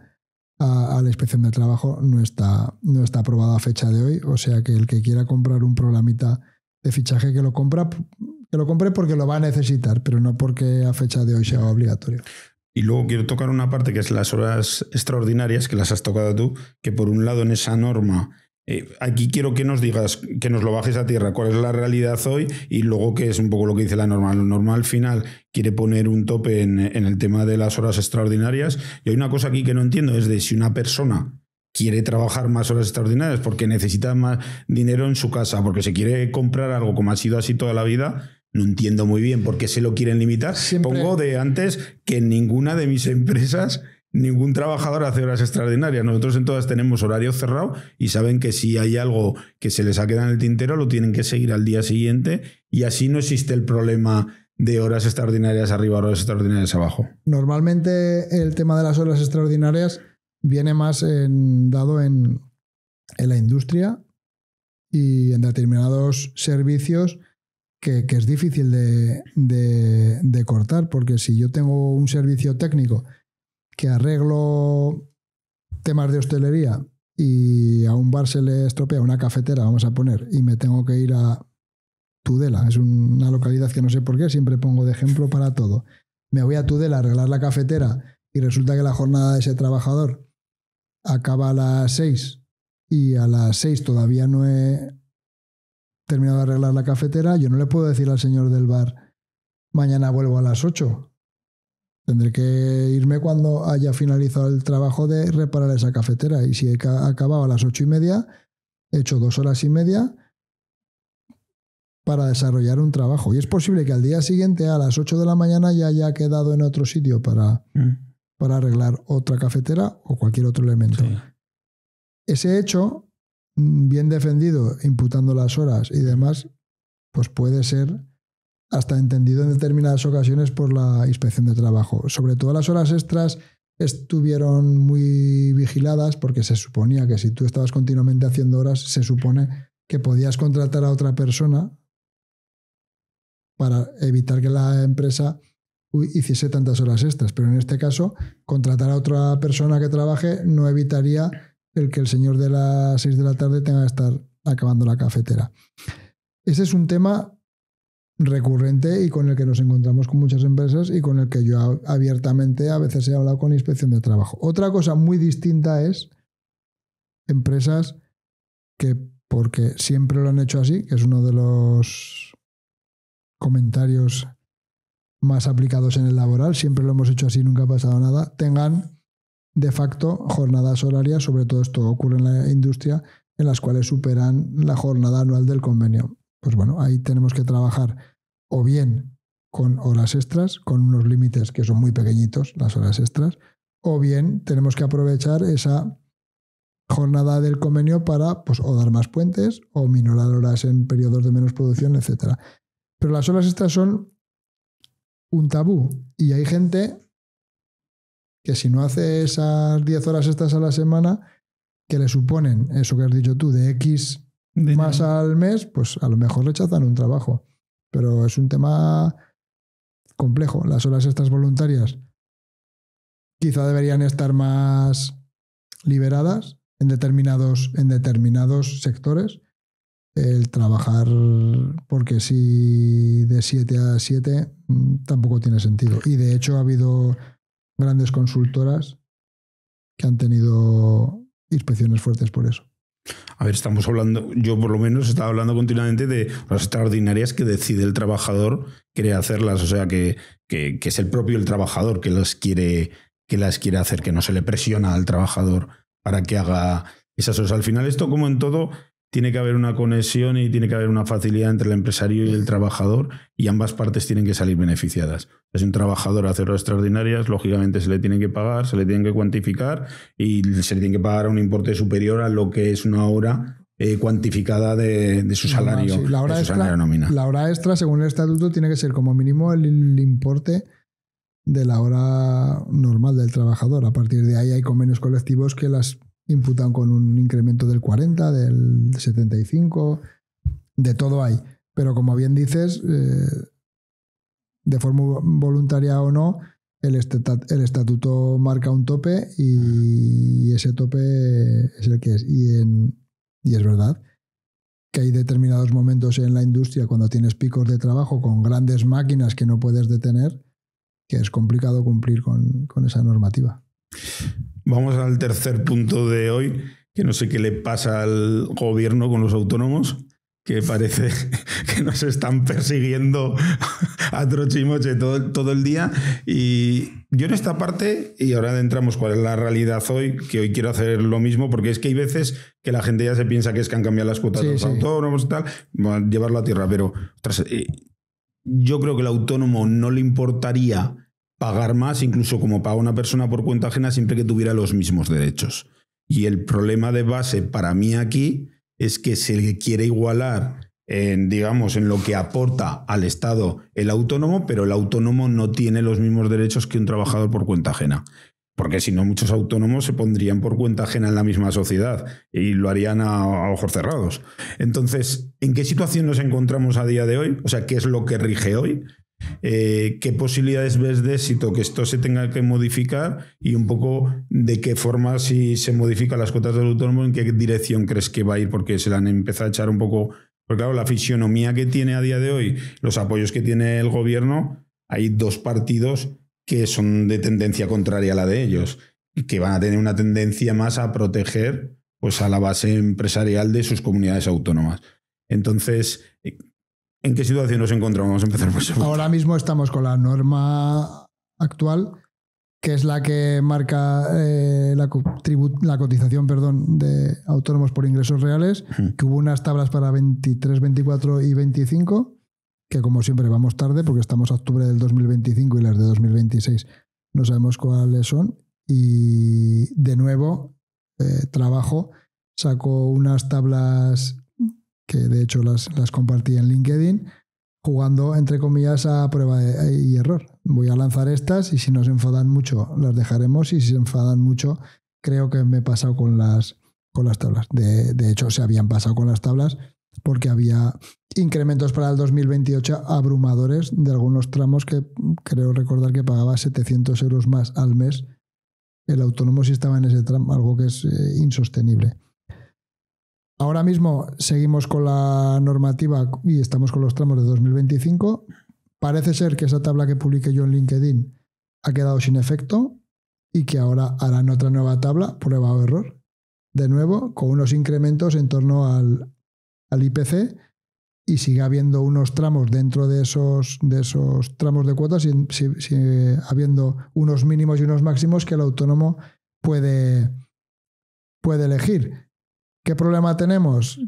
a la inspección de trabajo no está aprobado a fecha de hoy, o sea que el que quiera comprar un programita de fichaje que lo compre porque lo va a necesitar, pero no porque a fecha de hoy sea obligatorio. Y luego quiero tocar una parte que es las horas extraordinarias, que las has tocado tú, que por un lado en esa norma, aquí quiero que nos digas, que nos lo bajes a tierra, cuál es la realidad hoy y luego qué es un poco lo que dice la norma. La norma al final quiere poner un tope en el tema de las horas extraordinarias y hay una cosa aquí que no entiendo, es de si una persona quiere trabajar más horas extraordinarias porque necesita más dinero en su casa, porque se quiere comprar algo como ha sido así toda la vida. No entiendo muy bien por qué se lo quieren limitar. Pongo de antes que en ninguna de mis empresas ningún trabajador hace horas extraordinarias. Nosotros en todas tenemos horario cerrado y saben que si hay algo que se les ha quedado en el tintero lo tienen que seguir al día siguiente y así no existe el problema de horas extraordinarias arriba, horas extraordinarias abajo. Normalmente el tema de las horas extraordinarias viene más dado en la industria y en determinados servicios que es difícil de de cortar, porque si yo tengo un servicio técnico que arreglo temas de hostelería y a un bar se le estropea una cafetera, vamos a poner, y me tengo que ir a Tudela, es una localidad que no sé por qué, siempre pongo de ejemplo para todo. Me voy a Tudela a arreglar la cafetera y resulta que la jornada de ese trabajador acaba a las 6 y a las 6 todavía no he terminado de arreglar la cafetera, yo no le puedo decir al señor del bar, mañana vuelvo a las 8. Tendré que irme cuando haya finalizado el trabajo de reparar esa cafetera. Y si he acabado a las 8:30, he hecho 2 horas y media para desarrollar un trabajo. Y es posible que al día siguiente, a las 8 de la mañana, ya haya quedado en otro sitio para arreglar otra cafetera o cualquier otro elemento. Sí. Ese hecho, bien defendido, imputando las horas y demás, pues puede ser hasta entendido en determinadas ocasiones por la inspección de trabajo. Sobre todo las horas extras estuvieron muy vigiladas porque se suponía que si tú estabas continuamente haciendo horas, se supone que podías contratar a otra persona para evitar que la empresa hiciese tantas horas extras. Pero en este caso, contratar a otra persona que trabaje no evitaría el que el señor de las 6 de la tarde tenga que estar acabando la cafetera. Ese es un tema recurrente y con el que nos encontramos con muchas empresas y con el que yo abiertamente a veces he hablado con inspección de trabajo. Otra cosa muy distinta es empresas que, porque siempre lo han hecho así, que es uno de los comentarios más aplicados en el laboral, siempre lo hemos hecho así, nunca ha pasado nada, tengan de facto jornadas horarias, sobre todo esto ocurre en la industria, en las cuales superan la jornada anual del convenio. Pues bueno, ahí tenemos que trabajar o bien con horas extras, con unos límites que son muy pequeñitos, las horas extras, o bien tenemos que aprovechar esa jornada del convenio para pues, o dar más puentes o minorar horas en periodos de menos producción, etc. Pero las horas extras son un tabú y hay gente que si no hace esas 10 horas extras a la semana, que le suponen eso que has dicho tú, de X más al mes, pues a lo mejor rechazan un trabajo. Pero es un tema complejo. Las horas extras voluntarias quizá deberían estar más liberadas en determinados sectores. El trabajar porque si de 7 a 7 tampoco tiene sentido. Y de hecho ha habido grandes consultoras que han tenido inspecciones fuertes por eso. A ver, estamos hablando, yo por lo menos estaba hablando continuamente de las extraordinarias que decide el trabajador quiere hacerlas, o sea que es el propio el trabajador que las quiere hacer, que no se le presiona al trabajador para que haga esas cosas. Al final esto, como en todo, tiene que haber una conexión y tiene que haber una facilidad entre el empresario y el trabajador y ambas partes tienen que salir beneficiadas. Si un trabajador hace horas extraordinarias, lógicamente se le tienen que pagar, se le tienen que cuantificar y se le tiene que pagar a un importe superior a lo que es una hora cuantificada de su salario, sí, la hora de su salario nómina. La hora extra, según el estatuto, tiene que ser como mínimo el importe de la hora normal del trabajador. A partir de ahí hay convenios colectivos que las imputan con un incremento del 40, del 75, de todo hay. Pero como bien dices, de forma voluntaria o no, el estatuto marca un tope y ese tope es el que es. Y es verdad que hay determinados momentos en la industria cuando tienes picos de trabajo con grandes máquinas que no puedes detener, que es complicado cumplir con esa normativa. Vamos al tercer punto de hoy, que no sé qué le pasa al gobierno con los autónomos, que parece que nos están persiguiendo a trochimoche todo el día. Y yo en esta parte, y ahora entramos cuál es la realidad hoy, que hoy quiero hacer lo mismo, porque es que hay veces que la gente ya se piensa que es que han cambiado las cuotas de los autónomos y tal, llevarlo a tierra, pero yo creo que el autónomo no le importaría pagar más, incluso como paga una persona por cuenta ajena, siempre que tuviera los mismos derechos. Y el problema de base para mí aquí es que se le quiere igualar en lo que aporta al Estado el autónomo, pero el autónomo no tiene los mismos derechos que un trabajador por cuenta ajena. Porque si no, muchos autónomos se pondrían por cuenta ajena en la misma sociedad y lo harían a ojos cerrados. Entonces, ¿en qué situación nos encontramos a día de hoy? O sea, ¿qué es lo que rige hoy? ¿Qué posibilidades ves de éxito que esto se tenga que modificar y un poco de qué forma, si se modifican las cuotas del autónomo, en qué dirección crees que va a ir? Porque se le han empezado a echar un poco... Porque claro, la fisionomía que tiene a día de hoy, los apoyos que tiene el gobierno, hay dos partidos que son de tendencia contraria a la de ellos, que van a tener una tendencia más a proteger pues a la base empresarial de sus comunidades autónomas. Entonces, ¿en qué situación nos encontramos? Vamos a empezar por eso. Ahora mismo estamos con la norma actual, que es la que marca la cotización, de autónomos por ingresos reales, que hubo unas tablas para 23, 24 y 25, que como siempre vamos tarde porque estamos a octubre del 2025 y las de 2026 no sabemos cuáles son. Y de nuevo, Trabajo sacó unas tablas que de hecho las compartí en LinkedIn, jugando entre comillas a prueba y error. Voy a lanzar estas y si nos enfadan mucho las dejaremos, y si se enfadan mucho creo que me he pasado con las tablas. De hecho se habían pasado con las tablas porque había incrementos para el 2028 abrumadores de algunos tramos que creo recordar que pagaba 700 euros más al mes el autónomo si estaba en ese tramo, algo que es insostenible. Ahora mismo seguimos con la normativa y estamos con los tramos de 2025. Parece ser que esa tabla que publiqué yo en LinkedIn ha quedado sin efecto y que ahora harán otra nueva tabla, prueba o error, de nuevo, con unos incrementos en torno al IPC, y sigue habiendo unos tramos dentro de esos tramos de cuotas, sigue habiendo unos mínimos y unos máximos que el autónomo puede elegir. ¿Qué problema tenemos?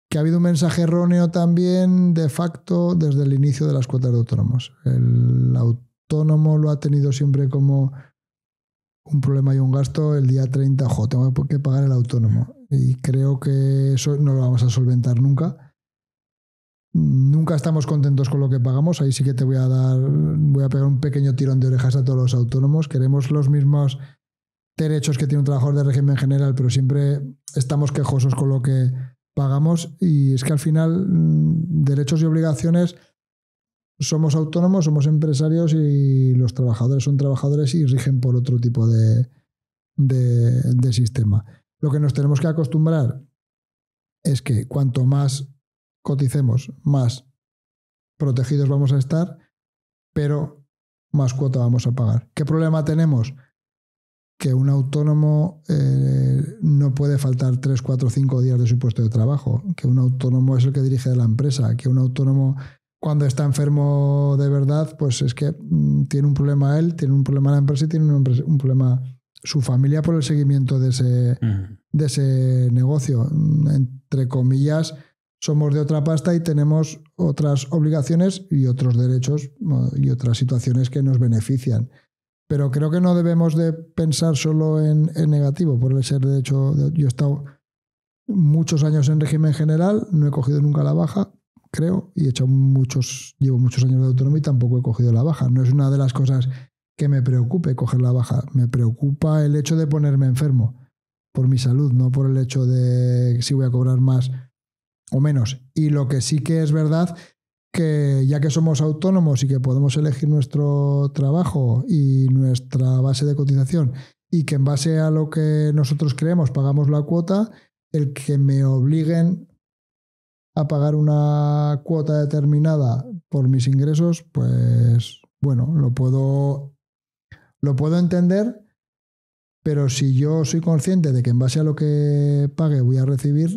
Que ha habido un mensaje erróneo también de facto desde el inicio de las cuotas de autónomos. El autónomo lo ha tenido siempre como un problema y un gasto el día 30, tengo que pagar el autónomo. Y creo que eso no lo vamos a solventar nunca. Nunca estamos contentos con lo que pagamos. Ahí sí que voy a pegar un pequeño tirón de orejas a todos los autónomos. Queremos los mismos derechos que tiene un trabajador de régimen general, pero siempre estamos quejosos con lo que pagamos, y es que al final derechos y obligaciones, somos autónomos, somos empresarios, y los trabajadores son trabajadores y rigen por otro tipo de sistema. Lo que nos tenemos que acostumbrar es que cuanto más coticemos, más protegidos vamos a estar, pero más cuota vamos a pagar. ¿Qué problema tenemos? Que un autónomo no puede faltar 3, 4, 5 días de su puesto de trabajo, que un autónomo es el que dirige la empresa, que un autónomo cuando está enfermo de verdad, pues es que tiene un problema él, tiene un problema la empresa y tiene un problema su familia por el seguimiento de ese negocio. Entre comillas, somos de otra pasta y tenemos otras obligaciones y otros derechos y otras situaciones que nos benefician. Pero creo que no debemos de pensar solo en negativo, por el ser, de hecho, yo he estado muchos años en régimen general, no he cogido nunca la baja, creo, y llevo muchos años de autónomo y tampoco he cogido la baja. No es una de las cosas que me preocupe coger la baja, me preocupa el hecho de ponerme enfermo por mi salud, no por el hecho de si voy a cobrar más o menos. Y lo que sí que es verdad, que ya que somos autónomos y que podemos elegir nuestro trabajo y nuestra base de cotización, y que en base a lo que nosotros creemos pagamos la cuota, el que me obliguen a pagar una cuota determinada por mis ingresos, pues bueno, lo puedo entender, pero si yo soy consciente de que en base a lo que pague voy a recibir,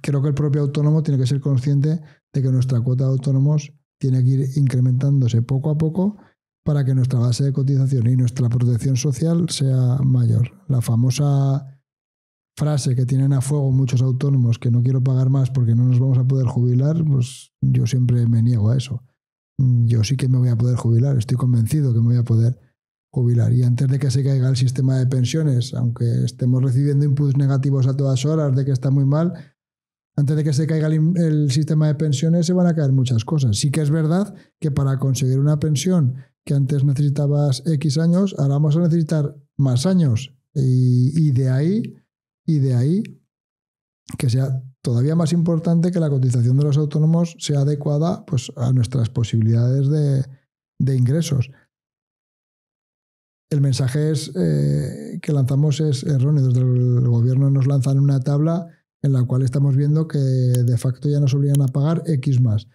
creo que el propio autónomo tiene que ser consciente de que nuestra cuota de autónomos tiene que ir incrementándose poco a poco para que nuestra base de cotización y nuestra protección social sea mayor. La famosa frase que tienen a fuego muchos autónomos, que no quiero pagar más porque no nos vamos a poder jubilar, pues yo siempre me niego a eso. Yo sí que me voy a poder jubilar, estoy convencido que me voy a poder jubilar. Y antes de que se caiga el sistema de pensiones, aunque estemos recibiendo inputs negativos a todas horas de que está muy mal, antes de que se caiga el sistema de pensiones se van a caer muchas cosas. Sí que es verdad que para conseguir una pensión que antes necesitabas X años, ahora vamos a necesitar más años. Y de ahí que sea todavía más importante que la cotización de los autónomos sea adecuada pues, a nuestras posibilidades de ingresos. El mensaje que lanzamos es erróneo. Desde el gobierno nos lanzan una tabla en la cual estamos viendo que de facto ya nos obligan a pagar X más.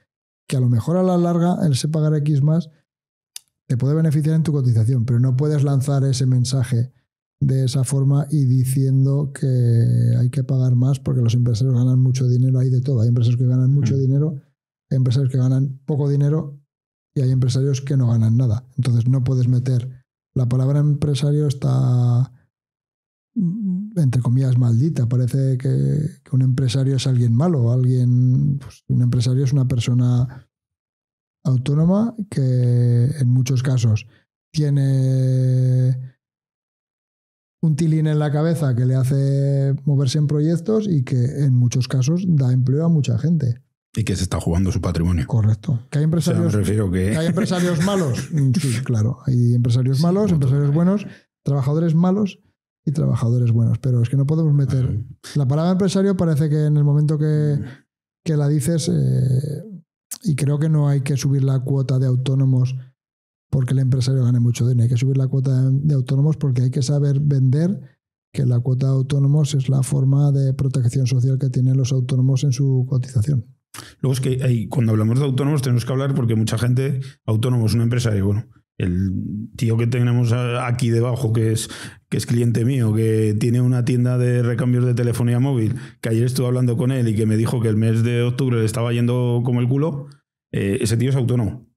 Que a lo mejor a la larga ese pagar X más te puede beneficiar en tu cotización, pero no puedes lanzar ese mensaje de esa forma y diciendo que hay que pagar más porque los empresarios ganan mucho dinero. Hay de todo. Hay empresarios que ganan mucho dinero, hay empresarios que ganan poco dinero y hay empresarios que no ganan nada. Entonces no puedes meter... La palabra empresario está, entre comillas, maldita. Parece que un empresario es alguien malo. Pues, un empresario es una persona autónoma que en muchos casos tiene un tilín en la cabeza que le hace moverse en proyectos y que en muchos casos da empleo a mucha gente. Y que se está jugando su patrimonio. Correcto. ¿Que hay empresarios, o sea, me refiero que... ¿hay empresarios malos? Sí, claro. Hay empresarios malos, empresarios buenos, trabajadores malos y trabajadores buenos. Pero es que no podemos meter... La palabra empresario parece que en el momento que la dices, y creo que no hay que subir la cuota de autónomos porque el empresario gane mucho dinero. Hay que subir la cuota de autónomos porque hay que saber vender que la cuota de autónomos es la forma de protección social que tienen los autónomos en su cotización. Luego es que cuando hablamos de autónomos tenemos que hablar porque mucha gente, autónomo es una empresa y bueno, el tío que tenemos aquí debajo que es cliente mío, que tiene una tienda de recambios de telefonía móvil, que ayer estuve hablando con él y que me dijo que el mes de octubre le estaba yendo como el culo, ese tío es autónomo.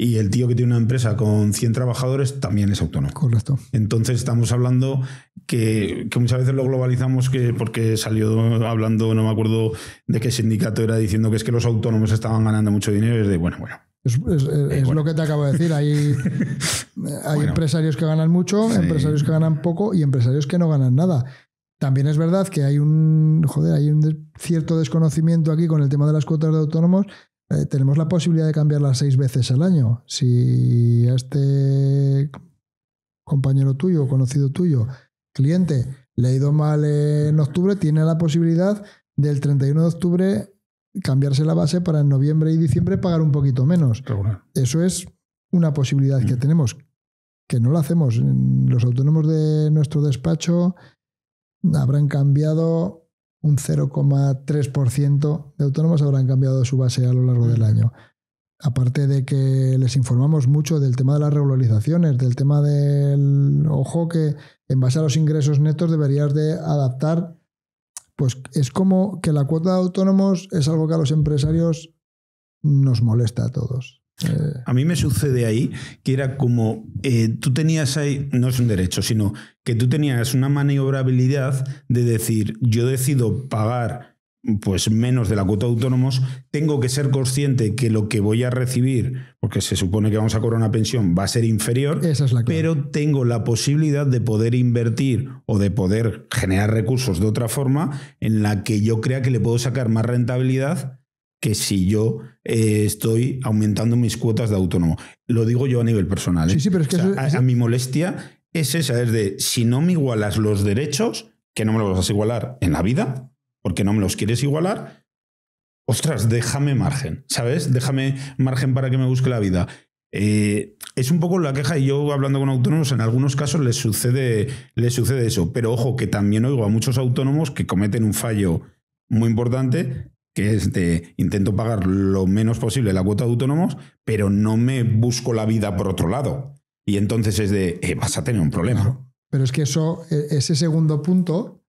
Y el tío que tiene una empresa con 100 trabajadores también es autónomo. Correcto. Entonces estamos hablando que muchas veces lo globalizamos porque salió hablando, no me acuerdo de qué sindicato era, diciendo que es que los autónomos estaban ganando mucho dinero. Y es de, bueno. Es bueno. Lo que te acabo de decir. Hay bueno, empresarios que ganan mucho, sí, empresarios que ganan poco y empresarios que no ganan nada. También es verdad que hay un cierto desconocimiento aquí con el tema de las cuotas de autónomos. Tenemos la posibilidad de cambiarlas 6 veces al año. Si a este compañero tuyo, conocido tuyo, cliente, le ha ido mal en octubre, tiene la posibilidad del 31 de octubre cambiarse la base para en noviembre y diciembre pagar un poquito menos. Regular. Eso es una posibilidad que tenemos, que no lo hacemos. Los autónomos de nuestro despacho habrán cambiado un 0,3% de autónomos habrán cambiado su base a lo largo del año. Aparte de que les informamos mucho del tema de las regularizaciones, del tema del... Ojo que en base a los ingresos netos deberías de adaptar. Pues es como que la cuota de autónomos es algo que a los empresarios nos molesta a todos. A mí me sucede ahí que era como tú tenías ahí, no es un derecho, sino que tú tenías una maniobrabilidad de decir, yo decido pagar pues menos de la cuota de autónomos, tengo que ser consciente que lo que voy a recibir, porque se supone que vamos a cobrar una pensión, va a ser inferior, esa es la clave. Pero tengo la posibilidad de poder invertir o de poder generar recursos de otra forma en la que yo crea que le puedo sacar más rentabilidad que si yo estoy aumentando mis cuotas de autónomo. Lo digo yo a nivel personal. Sí, pero es que a mi molestia es esa, es de si no me igualas los derechos, que no me los vas a igualar en la vida, porque no me los quieres igualar, ostras, déjame margen, ¿sabes? Déjame margen para que me busque la vida. Es un poco la queja, y yo hablando con autónomos, en algunos casos les sucede eso. Pero ojo, que también oigo a muchos autónomos que cometen un fallo muy importante, que es de intento pagar lo menos posible la cuota de autónomos, pero no me busco la vida por otro lado. Y entonces es de, vas a tener un problema. Claro. Pero es que ese segundo punto,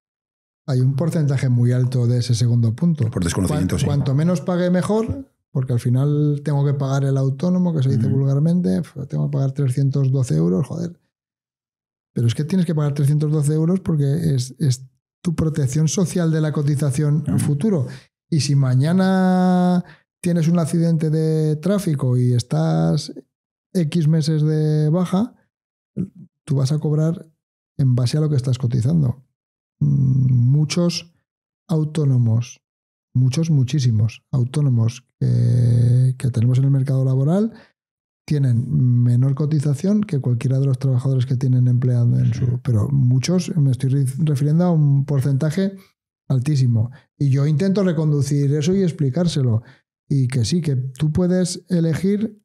hay un porcentaje muy alto de ese segundo punto. Por desconocimiento, sí. Cuanto menos pague, mejor, porque al final tengo que pagar el autónomo, que se dice vulgarmente, tengo que pagar 312 euros, joder. Pero es que tienes que pagar 312 euros porque es tu protección social de la cotización en futuro. Y si mañana tienes un accidente de tráfico y estás X meses de baja, tú vas a cobrar en base a lo que estás cotizando. Muchos autónomos, muchísimos autónomos que tenemos en el mercado laboral tienen menor cotización que cualquiera de los trabajadores que tienen empleado en su... Pero muchos, me estoy refiriendo a un porcentaje altísimo. Y yo intento reconducir eso y explicárselo. Y que sí, que tú puedes elegir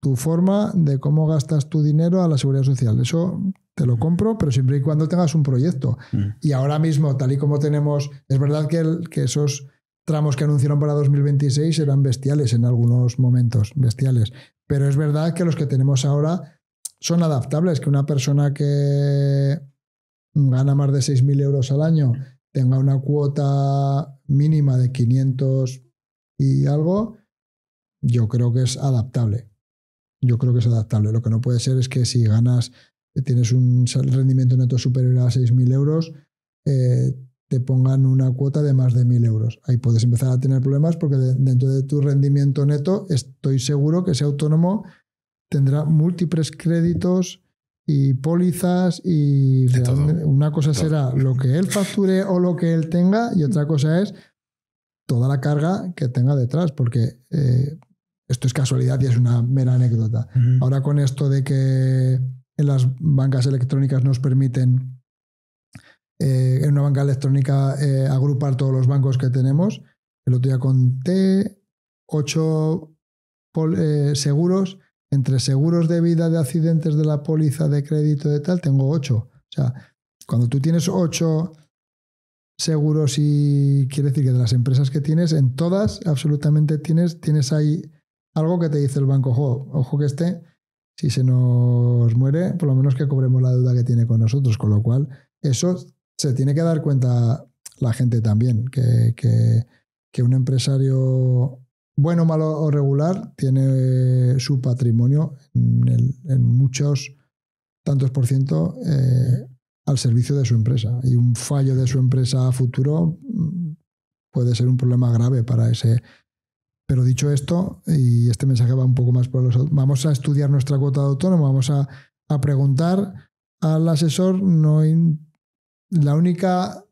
tu forma de cómo gastas tu dinero a la seguridad social. Eso te lo compro, pero siempre y cuando tengas un proyecto. Y ahora mismo, tal y como tenemos, es verdad que esos tramos que anunciaron para 2026 eran bestiales en algunos momentos, bestiales. Pero es verdad que los que tenemos ahora son adaptables, que una persona que gana más de 6.000 euros al año tenga una cuota mínima de 500 y algo, yo creo que es adaptable. Yo creo que es adaptable. Lo que no puede ser es que si tienes un rendimiento neto superior a 6.000 euros, te pongan una cuota de más de 1.000 euros. Ahí puedes empezar a tener problemas porque dentro de tu rendimiento neto estoy seguro que ese autónomo tendrá múltiples créditos y pólizas y una cosa será lo que él facture o lo que él tenga y otra cosa es toda la carga que tenga detrás, porque esto es casualidad y es una mera anécdota. Ahora con esto de que en las bancas electrónicas nos permiten en una banca electrónica agrupar todos los bancos que tenemos, el otro día conté 8 seguros. Entre seguros de vida, de accidentes, de la póliza, de crédito, de tal, tengo 8. O sea, cuando tú tienes 8 seguros y quiere decir que de las empresas que tienes, en todas absolutamente tienes ahí algo que te dice el banco, ojo que si se nos muere, por lo menos que cobremos la deuda que tiene con nosotros. Con lo cual, eso se tiene que dar cuenta la gente también, que un empresario bueno, malo o regular, tiene su patrimonio en muchos tantos por ciento al servicio de su empresa. Y un fallo de su empresa a futuro puede ser un problema grave para ese. Pero dicho esto, y este mensaje va un poco más por los... Vamos a estudiar nuestra cuota de autónomo, vamos a preguntar al asesor. La única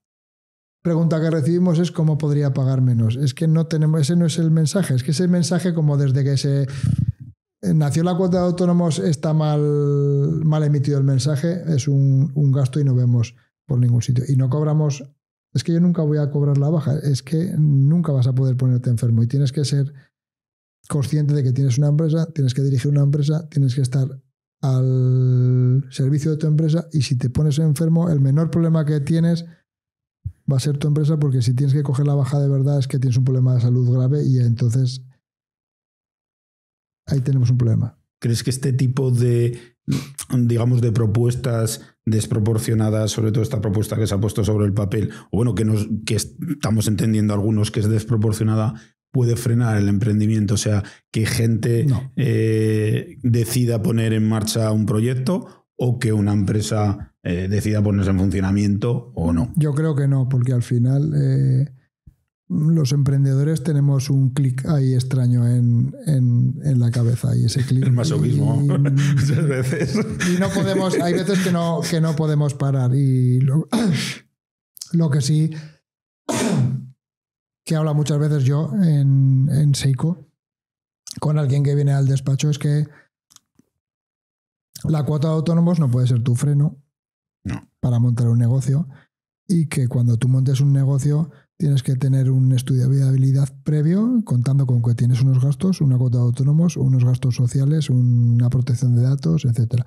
pregunta que recibimos es cómo podría pagar menos. Es que no tenemos, ese no es el mensaje. Es que ese mensaje, como desde que se nació la cuota de autónomos, está mal emitido el mensaje, es un gasto y no vemos por ningún sitio. Y no cobramos, es que yo nunca voy a cobrar la baja, es que nunca vas a poder ponerte enfermo y tienes que ser consciente de que tienes una empresa, tienes que dirigir una empresa, tienes que estar al servicio de tu empresa y si te pones enfermo, el menor problema que tienes va a ser tu empresa, porque si tienes que coger la baja de verdad es que tienes un problema de salud grave y entonces ahí tenemos un problema. ¿Crees que este tipo de, digamos, de propuestas desproporcionadas, sobre todo esta propuesta que se ha puesto sobre el papel, o bueno, que estamos entendiendo algunos que es desproporcionada, puede frenar el emprendimiento? O sea, que gente decida poner en marcha un proyecto o que una empresa decida ponerse en funcionamiento o no. Yo creo que no, porque al final los emprendedores tenemos un clic ahí extraño en la cabeza y ese clic. El masoquismo muchas veces. Y no podemos, hay veces que no podemos parar. Y lo que sí que hablo muchas veces yo en Seiko con alguien que viene al despacho es que la cuota de autónomos no puede ser tu freno para montar un negocio y que cuando tú montes un negocio tienes que tener un estudio de viabilidad previo, contando con que tienes unos gastos, una cuota de autónomos, unos gastos sociales, una protección de datos, etc.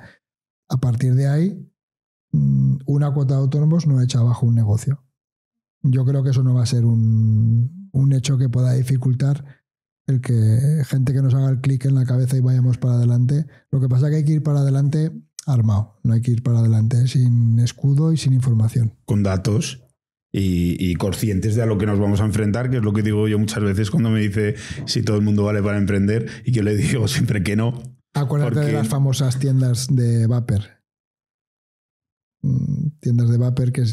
A partir de ahí, una cuota de autónomos no echa abajo un negocio. Yo creo que eso no va a ser un hecho que pueda dificultar el que gente que nos haga el clic en la cabeza y vayamos para adelante. Lo que pasa es que hay que ir para adelante armado, no hay que ir para adelante sin escudo y sin información. Con datos y conscientes de a lo que nos vamos a enfrentar, que es lo que digo yo muchas veces cuando me dice si todo el mundo vale para emprender, y yo le digo siempre que no. Acuérdate de las famosas tiendas de vapor. Tiendas de vapor que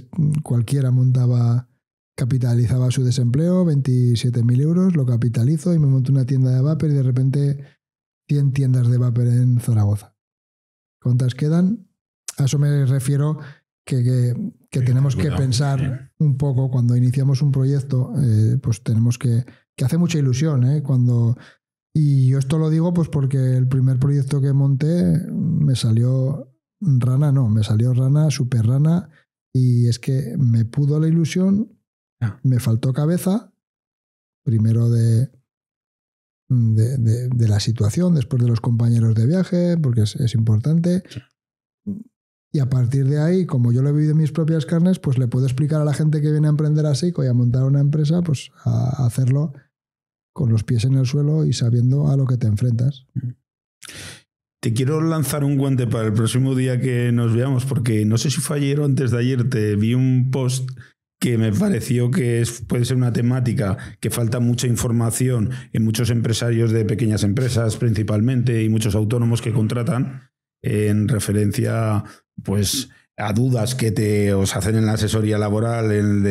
cualquiera montaba, capitalizaba su desempleo, 27.000 euros, lo capitalizo y me monto una tienda de vapor y de repente 100 tiendas de vapor en Zaragoza. ¿Cuántas quedan? A eso me refiero que tenemos que pensar un poco cuando iniciamos un proyecto, pues tenemos que hace mucha ilusión, y yo esto lo digo pues porque el primer proyecto que monté me salió rana, super rana, y es que me pudo la ilusión Me faltó cabeza, primero de la situación, después de los compañeros de viaje, porque es importante. Sí. Y a partir de ahí, como yo lo he vivido en mis propias carnes, pues le puedo explicar a la gente que viene a emprender a SEICO y a montar una empresa, pues a hacerlo con los pies en el suelo y sabiendo a lo que te enfrentas. Te quiero lanzar un guante para el próximo día que nos veamos, porque no sé si fue ayer o antes de ayer, te vi un post que me pareció que puede ser una temática que falta mucha información en muchos empresarios de pequeñas empresas principalmente y muchos autónomos que contratan en referencia pues a dudas que os hacen en la asesoría laboral, en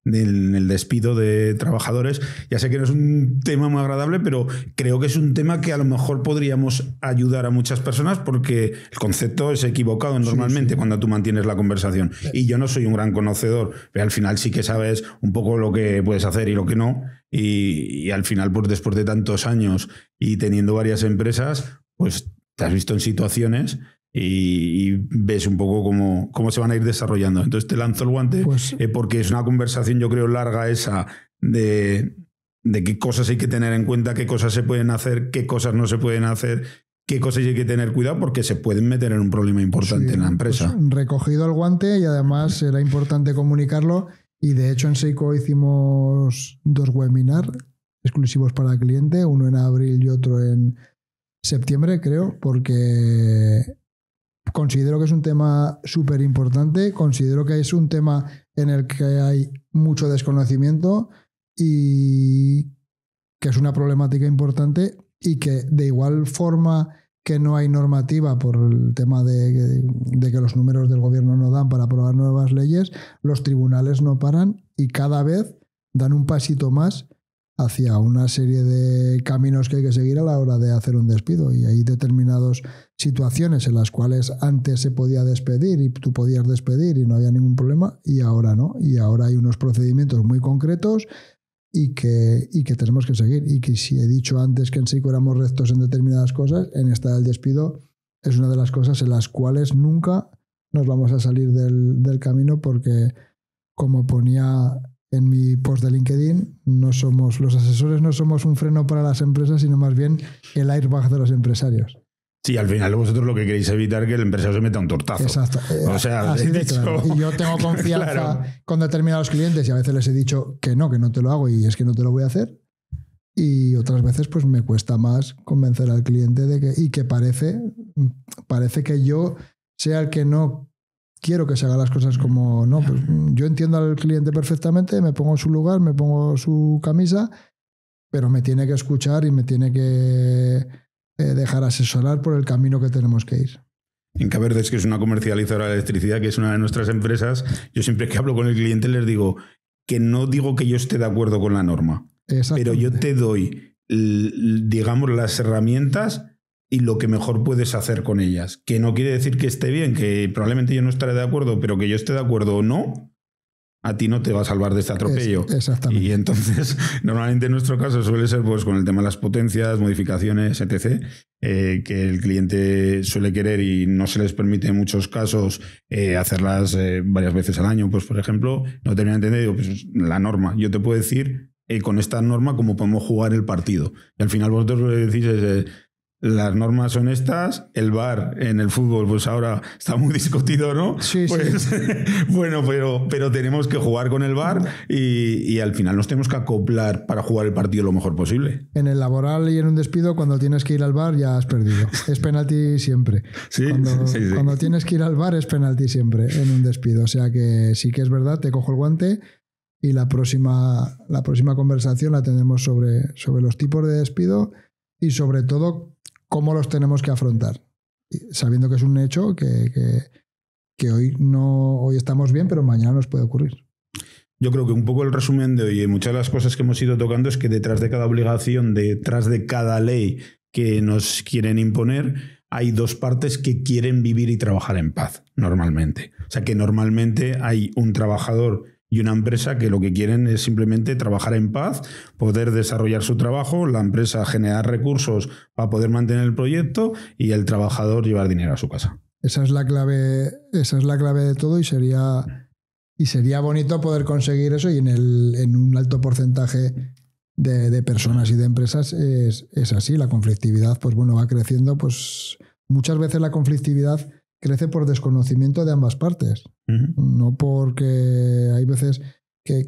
el despido de trabajadores. Ya sé que no es un tema muy agradable, pero creo que es un tema que a lo mejor podríamos ayudar a muchas personas porque el concepto es equivocado normalmente cuando tú mantienes la conversación. Y yo no soy un gran conocedor, pero al final sí que sabes un poco lo que puedes hacer y lo que no. Y al final, pues después de tantos años y teniendo varias empresas, pues te has visto en situaciones y ves un poco cómo se van a ir desarrollando. Entonces te lanzo el guante porque es una conversación, yo creo, larga esa de qué cosas hay que tener en cuenta, qué cosas se pueden hacer, qué cosas no se pueden hacer, qué cosas hay que tener cuidado porque se pueden meter en un problema importante en la empresa. Pues recogido el guante y además era importante comunicarlo y de hecho en SEICO hicimos 2 webinars exclusivos para el cliente, uno en abril y otro en septiembre, creo, porque considero que es un tema súper importante, considero que es un tema en el que hay mucho desconocimiento y que es una problemática importante y que de igual forma que no hay normativa por el tema de que los números del gobierno no dan para aprobar nuevas leyes, los tribunales no paran y cada vez dan un pasito más hacia una serie de caminos que hay que seguir a la hora de hacer un despido. Y hay determinadas situaciones en las cuales antes se podía despedir y tú podías despedir y no había ningún problema y ahora no. Y ahora hay unos procedimientos muy concretos y que tenemos que seguir. Y que si he dicho antes que en SEICO éramos rectos en determinadas cosas, en esta del despido es una de las cosas en las cuales nunca nos vamos a salir del camino porque, como ponía en mi post de LinkedIn, los asesores no somos un freno para las empresas, sino más bien el airbag de los empresarios. Sí, al final vosotros lo que queréis evitar es que el empresario se meta un tortazo. Exacto. O sea, así de claro. Y yo tengo confianza con determinados clientes y a veces les he dicho que no te lo hago y es que no te lo voy a hacer. Y otras veces pues me cuesta más convencer al cliente de que parece que yo sea el que no quiero que se hagan las cosas como no. Pues yo entiendo al cliente perfectamente, me pongo en su lugar, me pongo su camisa, pero me tiene que escuchar y me tiene que dejar asesorar por el camino que tenemos que ir. En Caverdes, que es una comercializadora de electricidad, que es una de nuestras empresas, yo siempre que hablo con el cliente les digo que no digo que yo esté de acuerdo con la norma, pero yo te doy, digamos, las herramientas y lo que mejor puedes hacer con ellas. Que no quiere decir que esté bien, que probablemente yo no estaré de acuerdo, pero que yo esté de acuerdo o no, a ti no te va a salvar de este atropello. Exactamente. Y entonces, normalmente en nuestro caso suele ser pues con el tema de las potencias, modificaciones, etc., que el cliente suele querer y no se les permite en muchos casos hacerlas varias veces al año. Pues, por ejemplo, no termina de entender, digo, pues la norma. Yo te puedo decir con esta norma cómo podemos jugar el partido. Y al final vosotros lo que decís las normas son estas, el VAR en el fútbol pues ahora está muy discutido, ¿no? Sí, pues, sí. Bueno, pero tenemos que jugar con el VAR y al final nos tenemos que acoplar para jugar el partido lo mejor posible. En el laboral y en un despido, cuando tienes que ir al VAR ya has perdido. Es penalti siempre. Sí, cuando tienes que ir al VAR es penalti siempre en un despido. O sea que sí que es verdad, te cojo el guante y la próxima conversación la tendremos sobre los tipos de despido y sobre todo cómo los tenemos que afrontar, sabiendo que es un hecho que hoy estamos bien, pero mañana nos puede ocurrir. Yo creo que un poco el resumen de hoy y muchas de las cosas que hemos ido tocando es que detrás de cada obligación, detrás de cada ley que nos quieren imponer, hay dos partes que quieren vivir y trabajar en paz, normalmente. O sea que normalmente hay un trabajador y una empresa que lo que quieren es simplemente trabajar en paz, poder desarrollar su trabajo, la empresa generar recursos para poder mantener el proyecto y el trabajador llevar dinero a su casa. Esa es la clave de todo y sería Y sería bonito poder conseguir eso, y en un alto porcentaje de personas y de empresas es así. La conflictividad, pues bueno, va creciendo. Pues muchas veces la conflictividad crece por desconocimiento de ambas partes. No porque hay veces que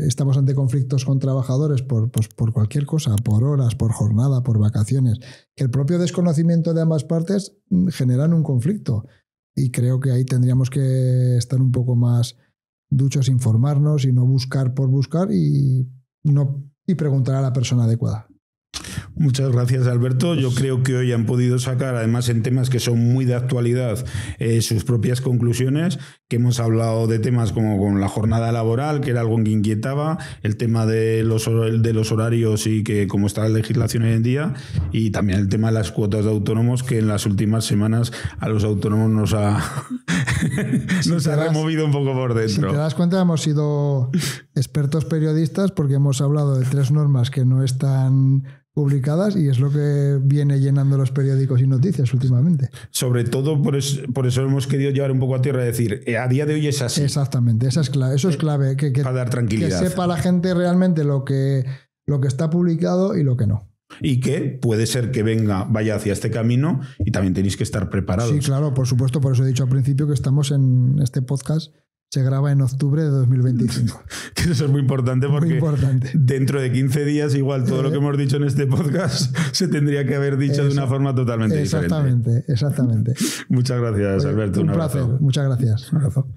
estamos ante conflictos con trabajadores por cualquier cosa, por horas, por jornada, por vacaciones, que el propio desconocimiento de ambas partes generan un conflicto. Y creo que ahí tendríamos que estar un poco más duchos, informarnos y no buscar por buscar y preguntar a la persona adecuada. Muchas gracias, Alberto. Yo creo que hoy han podido sacar, además en temas que son muy de actualidad, sus propias conclusiones, que hemos hablado de temas como con la jornada laboral, que era algo que inquietaba, el tema de los horarios y que cómo está la legislación hoy en día, y también el tema de las cuotas de autónomos, que en las últimas semanas a los autónomos nos ha removido un poco por dentro. Si te das cuenta, hemos sido expertos periodistas porque hemos hablado de 3 normas que no están publicadas y es lo que viene llenando los periódicos y noticias últimamente. Sobre todo por eso hemos querido llevar un poco a tierra, decir, a día de hoy es así. Exactamente, eso es clave, para dar tranquilidad. Que sepa la gente realmente lo que está publicado y lo que no. Y que puede ser que vaya hacia este camino y también tenéis que estar preparados. Sí, claro, por supuesto, por eso he dicho al principio que estamos en este podcast. Se graba en octubre de 2025. Eso es muy importante porque dentro de 15 días igual todo lo que hemos dicho en este podcast se tendría que haber dicho de una forma totalmente diferente. Exactamente. Muchas gracias, Alberto. Un placer. Muchas gracias. Un abrazo.